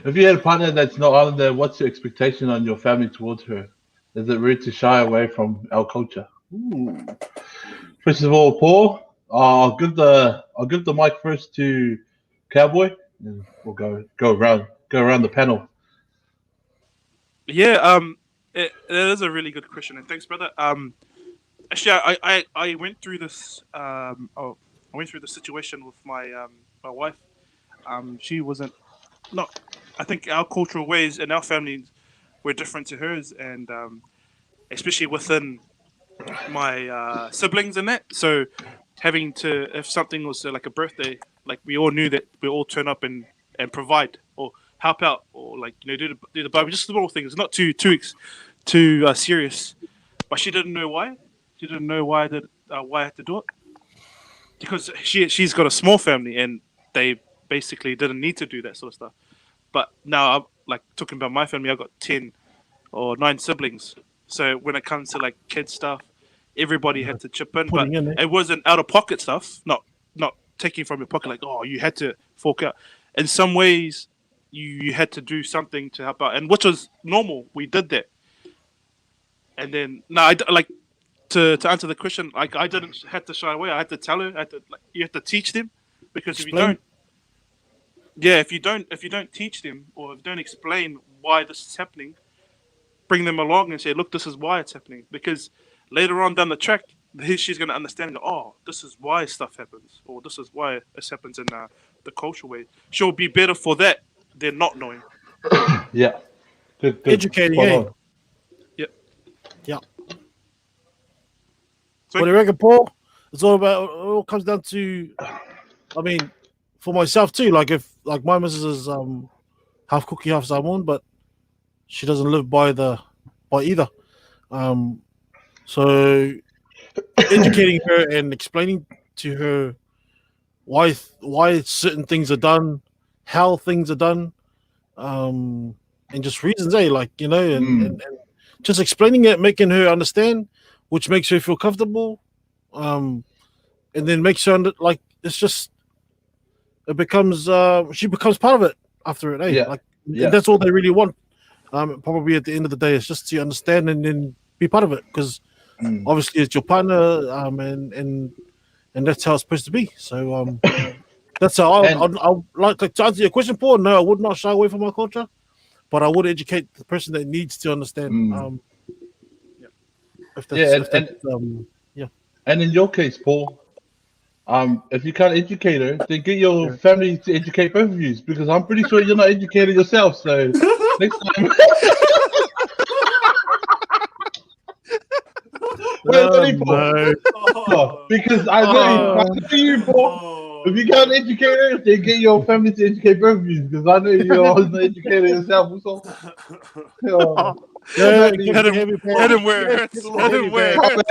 if you had a partner that's not islander, what's your expectation on your family towards her? Is it rude to shy away from our culture? Ooh. First of all, Paul, I'll give the mic first to Cowboy, and we'll go around the panel. Yeah, it is a really good question, and thanks, brother. Actually, I went through this. I went through the situation with my wife. She wasn't not. I think our cultural ways and our family were different to hers, and especially within my siblings and that. So having to, if something was like a birthday, like we all knew that we all turn up and provide or help out or like do the barbecue, just little things, not too serious. But she didn't know why. She didn't know why I had to do it because she's got a small family and they basically didn't need to do that sort of stuff. But now I'm like talking about my family. I've got 10 or 9 siblings. So when it comes to like kid stuff, everybody had to chip in, but Putting in it. it wasn't out of pocket stuff. Not taking from your pocket like, oh, you had to fork out. In some ways, you had to do something to help out, and which was normal. We did that, and then no, like to answer the question. Like I didn't have to shy away. I had to tell her. I had to you have to teach them because if you Explain. don't, yeah, if you don't teach them or if you don't explain why this is happening, bring them along and say, look, this is why it's happening. Because later on down the track, she's going to understand, oh, this is why stuff happens, or this is why this happens in the cultural way. She'll be better for that than not knowing. Yeah, good. Educating, Spot eh? on. Yep. Yeah. So, What do you reckon, Paul? It's all about. It all comes down to. I mean, for myself too. Like if like my missus is half cookie, half salmon, but she doesn't live by either. So educating her and explaining to her why certain things are done, how things are done, and just reasons, like and just explaining it, making her understand, which makes her feel comfortable, and then makes her like it's just it becomes she becomes part of it after it, Yeah. like Yeah. and that's all they really want. Probably at the end of the day, it's just to understand and then be part of it because obviously it's your partner, and that's how it's supposed to be. So that's how I'd like to answer your question, Paul. No, I would not shy away from my culture, but I would educate the person that needs to understand. If that's, And in your case, Paul, if you can't educate her, then get your family to educate both of you because I'm pretty sure you're not educated yourself. So next time. Because I know you, Paul. If you can't educate her, then get your family to educate both of you because I know you're not educated yourself. So. Hit him where it hurts. Hit him where it hurts.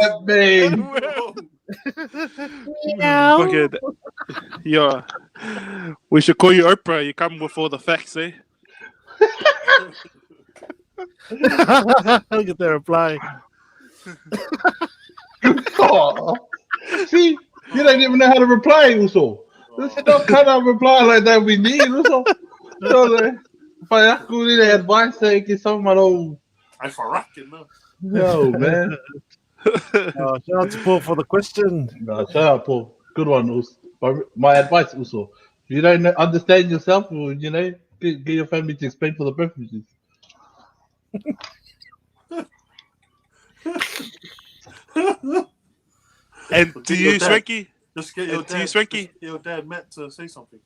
Fucking, yeah. We should call you Oprah. You come with all the facts, eh? Look at their reply. See, you don't even know how to reply, also. This is not kind of reply like that we need, also. If I ask you the advice, get someone old. I for rocking now. No, man. Shout out to Paul for the question. No, shout out, Paul. Good one, also. My advice, also. If you don't understand yourself, or, get your family to explain for the purposes. And do you, Swanky? Just get your dad Matt to say something.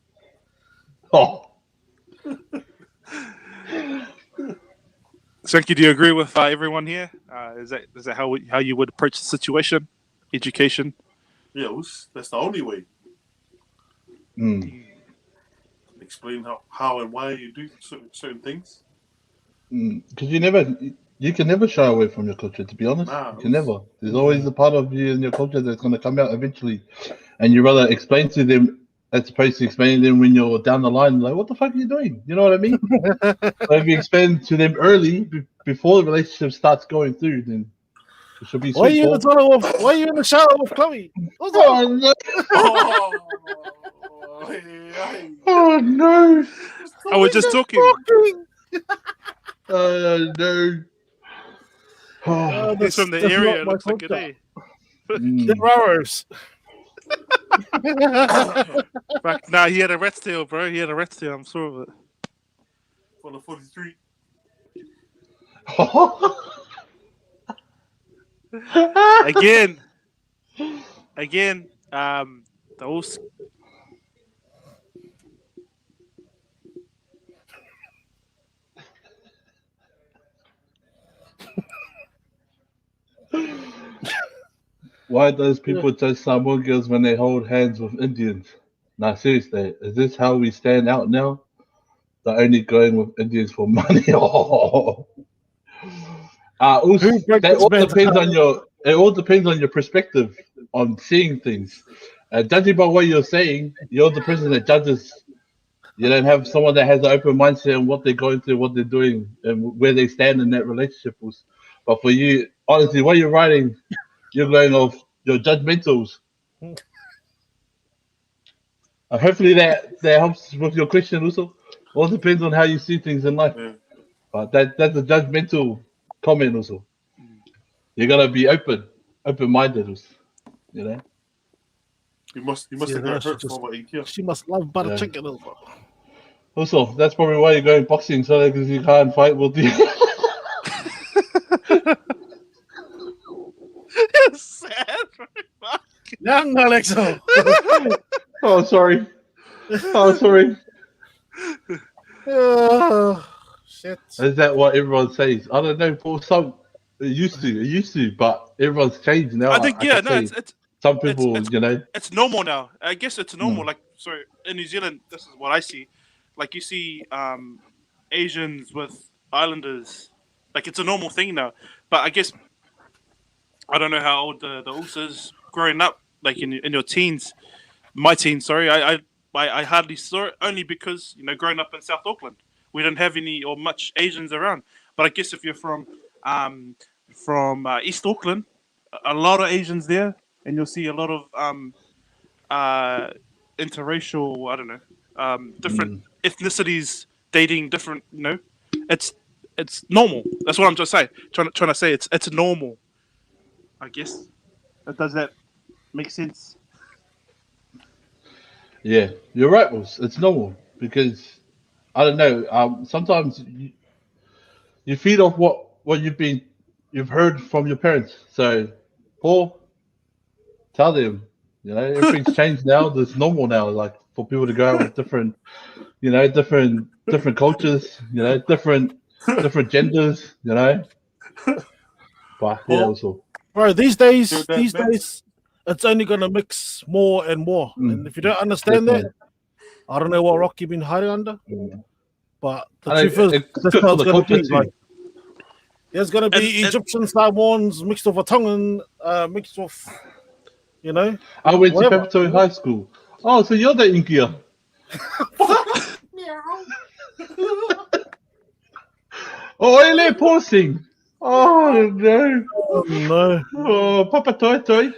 Oh. Swanky, do you agree with everyone here? Is that how you would approach the situation? Education? Yeah, that's the only way. Explain how and why you do certain things. Because you can never shy away from your culture. To be honest, Nah, you can never. There's always a part of you in your culture that's going to come out eventually, and you rather explain to them as opposed to explaining to them when you're down the line. Like, what the fuck are you doing? You know what I mean? So if you explain to them early before the relationship starts going through, then it should be Why are sweet. you in the Paul. toilet with? Why are you in the shower with Chloe? What's up? Oh no! Oh, hey. Oh no! I was just talking. Oh no! Oh, He's from the That's not area. my Looks like it, culture. eh? The raros. Back, nah, he had a rat's tail, bro. He had a rat's tail. I'm sure of it. For the 43. Again. Those. Why does people judge Samoan girls when they hold hands with Indians? Nah, seriously, is this how we stand out now? They're only going with Indians for money. Also, Who broke that this all man's depends heart? on your. It all depends on your perspective on seeing things. Judging by what you're saying, you're the person that judges. You don't have someone that has an open mindset on what they're going through, what they're doing, and where they stand in that relationship. But for you, honestly, what you're writing, you're going off your judgmentals. Hopefully that helps with your question also. All depends on how you see things in life. Yeah. But that's a judgmental comment also. You gotta be open-minded, you know. You must See, have now got hurt from what he killed. she must love butter Yeah. chicken as well. Also, that's probably why you're going boxing, so because you can't fight with you. It's sad, bro. Young Alexo. Oh, sorry. Oh, sorry. Oh, shit. Is that what everyone says? I don't know. For some, it used to, but everyone's changed now. I think I can no, say some it's people, it's you know. it's normal now. I guess it's normal. Mm. Like, so in New Zealand, this is what I see. Like, you see Asians with Islanders. Like, it's a normal thing now. But I guess I don't know how old the Ulsa is growing up. Like in your teens, my teens. Sorry, I hardly saw it only because growing up in South Auckland, we didn't have any or much Asians around. But I guess if you're from East Auckland, a lot of Asians there, and you'll see a lot of interracial. I don't know, different ethnicities dating different. It's normal. That's what I'm just saying. Trying to say it's normal. I guess. Does that make sense? Yeah, you're right, Ross. It's normal because I don't know. Sometimes you feed off what you've heard from your parents. So, Paul, tell them, everything's changed now. It's normal now. Like for people to go out with different, different cultures, different genders, But yeah, Paul, also. Bro, these you're days, that mess. it's only gonna mix more and more. And if you don't understand that, Definitely. I don't know what rock you've been hiding under. But the I truth think is, it's that's good how for it's the gonna culture be. too. Like, there's gonna be And Egyptian Samoans mixed with a Tongan, mixed with, I went to whatever. Peppertown High School. Oh, so you're the Inkia. Oh, ele pausing. Oh no. Oh, no. Oh, Papa Toy Toy.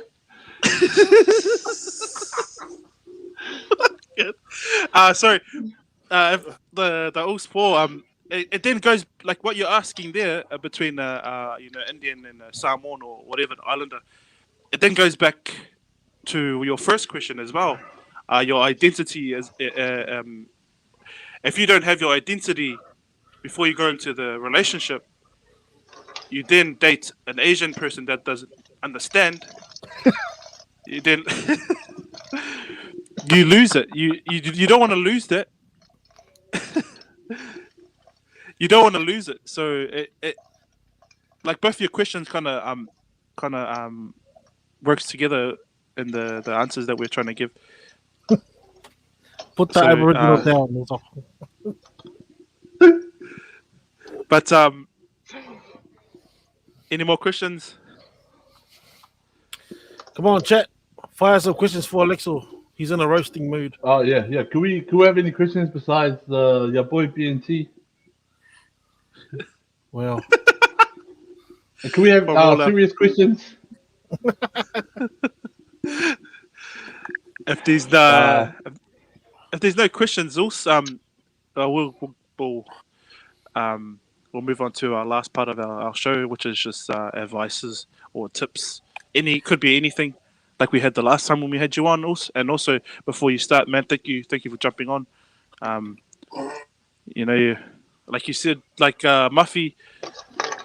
Sorry. The old sport. It then goes like what you're asking there between Indian and Samoan or whatever islander. It then goes back to your first question as well. Your identity is if you don't have your identity before you go into the relationship, you then date an Asian person that doesn't understand. You then you lose it. You don't want to lose that. You don't want to lose it. So it like both your questions kind of works together in the answers that we're trying to give. Put the So, Aboriginal down. But any more questions? Come on, chat. Fire some questions for Alexo. He's in a roasting mood. Oh yeah. Can we have any questions besides your boy BNT? Well, And can we have From all our- serious questions? If there's no questions, also we'll move on to our last part of our show, which is just advices or tips. Could be anything, like we had the last time when we had you on. Also, before you start, man, thank you for jumping on. Like you said, like Muffy,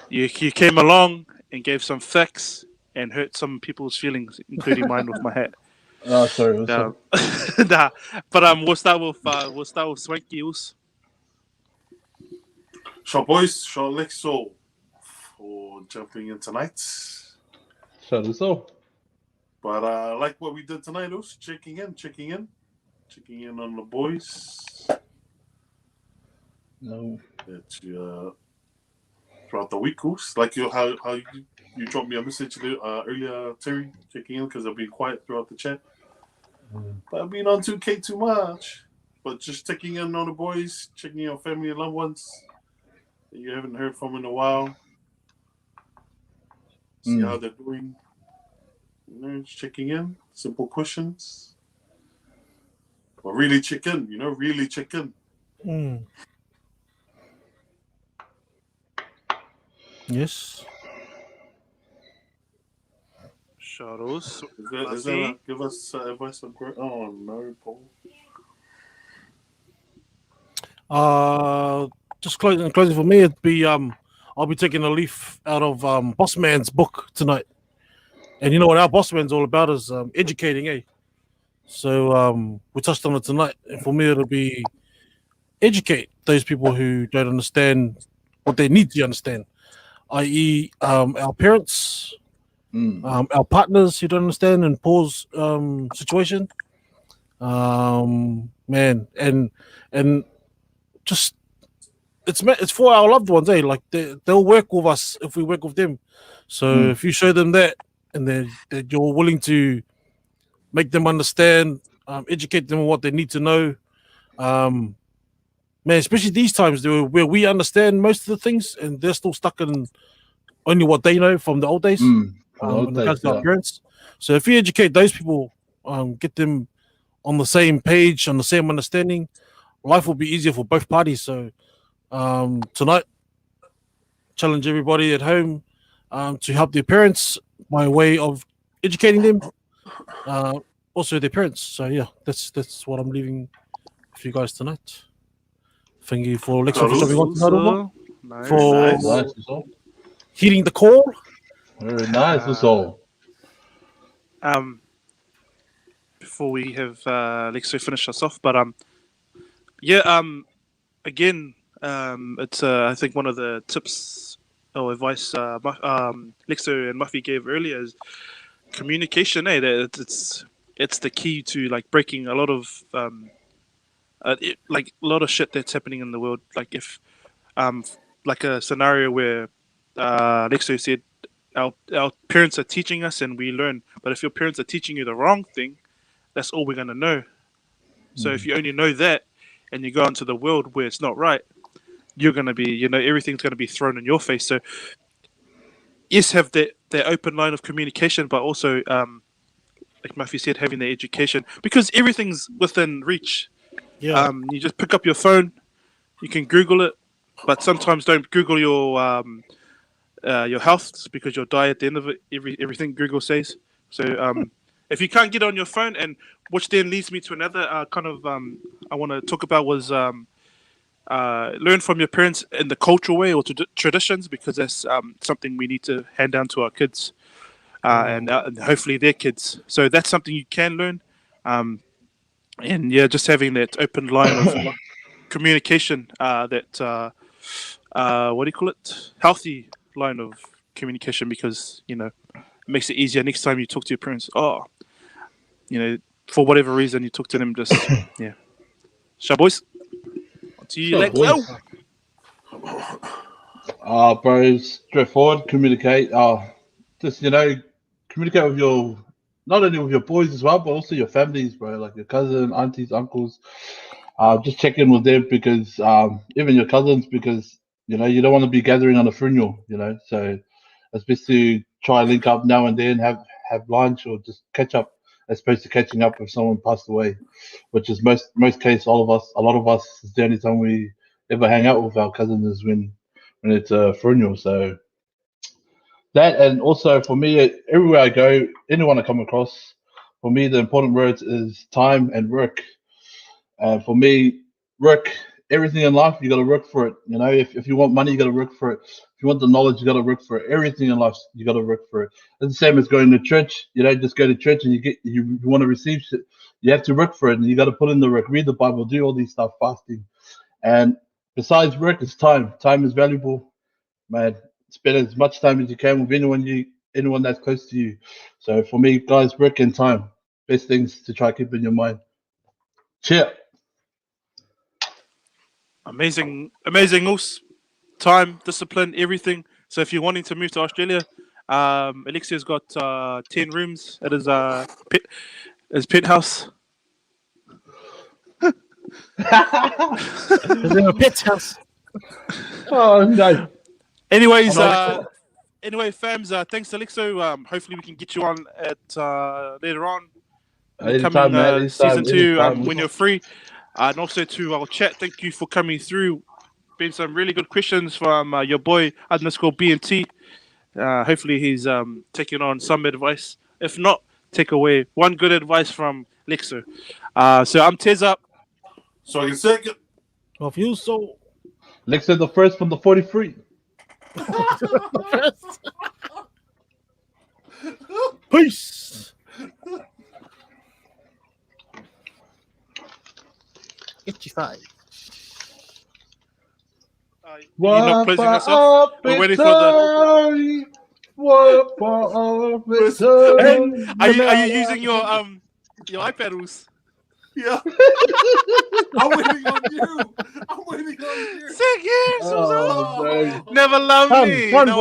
you came along and gave some facts and hurt some people's feelings, including mine with my hat. Oh, sorry. What's up? Nah, but we'll start with Swanky also. Short boys, short Lexo for jumping in tonight. Shut us off. But like what we did tonight, also checking in on the boys. No. That throughout the week, like how you dropped me a message earlier, Terry, checking in because I've been quiet throughout the chat. But I've been on 2K too much. But just checking in on the boys, checking in on family and loved ones that you haven't heard from in a while. See how they're doing. Just checking in. Simple questions. But really check in, really check in. Yes. Shadows. Is that give us advice on growth? Oh no, Paul. Just closing for me, it'd be I'll be taking a leaf out of Boss Man's book tonight. And you know what our Boss Man's all about is educating, eh? So we touched on it tonight. And for me, it'll be educate those people who don't understand what they need to understand, i.e., our parents, our partners who don't understand and Paul's situation. Man, and just it's for our loved ones, eh? Like they'll work with us if we work with them. So if you show them that, and that you're willing to make them understand, educate them on what they need to know, man, especially these times where we understand most of the things and they're still stuck in only what they know from the old days, in regards to our parents. So if you educate those people, get them on the same page, on the same understanding, life will be easier for both parties. So tonight, challenge everybody at home to help their parents by way of educating them, also their parents. So yeah, that's what I'm leaving with you guys tonight. Thank you for Alexa for jumping on tonight, for heeding the call. Very nice, also. Before we have Lexo finish us off, but again, it's I think one of the tips or advice Lexo and Muffy gave earlier is communication. It's the key to like breaking a lot of like a lot of shit that's happening in the world. Like if like a scenario where Lexo said our parents are teaching us and we learn, but if your parents are teaching you the wrong thing, that's all we're going to know. So if you only know that and you go into the world where it's not right, you're going to be, everything's going to be thrown in your face. So yes, have that open line of communication, but also like Muffy said, having the education, because everything's within reach. Yeah. You just pick up your phone, you can Google it, but sometimes don't Google your health because you'll die at the end of it. Everything Google says. So if you can't get on your phone, and which then leads me to another kind of I want to talk about was learn from your parents in the cultural way or traditions, because that's something we need to hand down to our kids and hopefully their kids. So that's something you can learn. And yeah, just having that open line of communication, that what do you call it? Healthy line of communication, because it makes it easier next time you talk to your parents. For whatever reason you talk to them, just yeah. Shy boys, on to you, let's go. Bro, straightforward. Communicate. Just communicate with your not only with your boys as well, but also your families, bro. Like your cousin, aunties, uncles. Just check in with them because even your cousins, because you don't want to be gathering on a funeral. So it's best to try and link up now and then, have lunch or just catch up, as opposed to catching up if someone passed away, which is most case all of us. A lot of us is the only time we ever hang out with our cousins is when it's a funeral. So that, and also for me, everywhere I go, anyone I come across, for me the important words is time and work. For me, work, everything in life, you got to work for it. If you want money, you got to work for it. If you want the knowledge, you got to work for it. Everything in life, you got to work for it. It's the same as going to church. You don't just go to church and you want to receive shit. You have to work for it, and you got to put in the work, read the Bible, do all these stuff, fasting. And besides work, it's time. Time is valuable, man. Spend as much time as you can with anyone that's close to you. So for me, guys, work and time, best things to try to keep in your mind. Cheer. Amazing, Us. Time, discipline, everything. So if you're wanting to move to Australia, Elixir's got 10 rooms at his penthouse. Is there a pet house? Oh no. Anyways, Oh, fams, thanks, Elixo. Hopefully we can get you on at later on in the Anytime, coming man. season 2 Anytime. when you're free. And also to our chat, thank you for coming through. Been some really good questions from your boy _BNT. Hopefully he's taking on some advice. If not, take away one good advice from Lixo. So I'm Tez up. So you second. Of you, so Lex said the first from the 43. peace. 55. You're not closing us off? We're waiting for the. Hey, are you using your iPad? Yeah. I'm waiting on you. Sick, yeah. Oh, man. Never loved me. Fun, No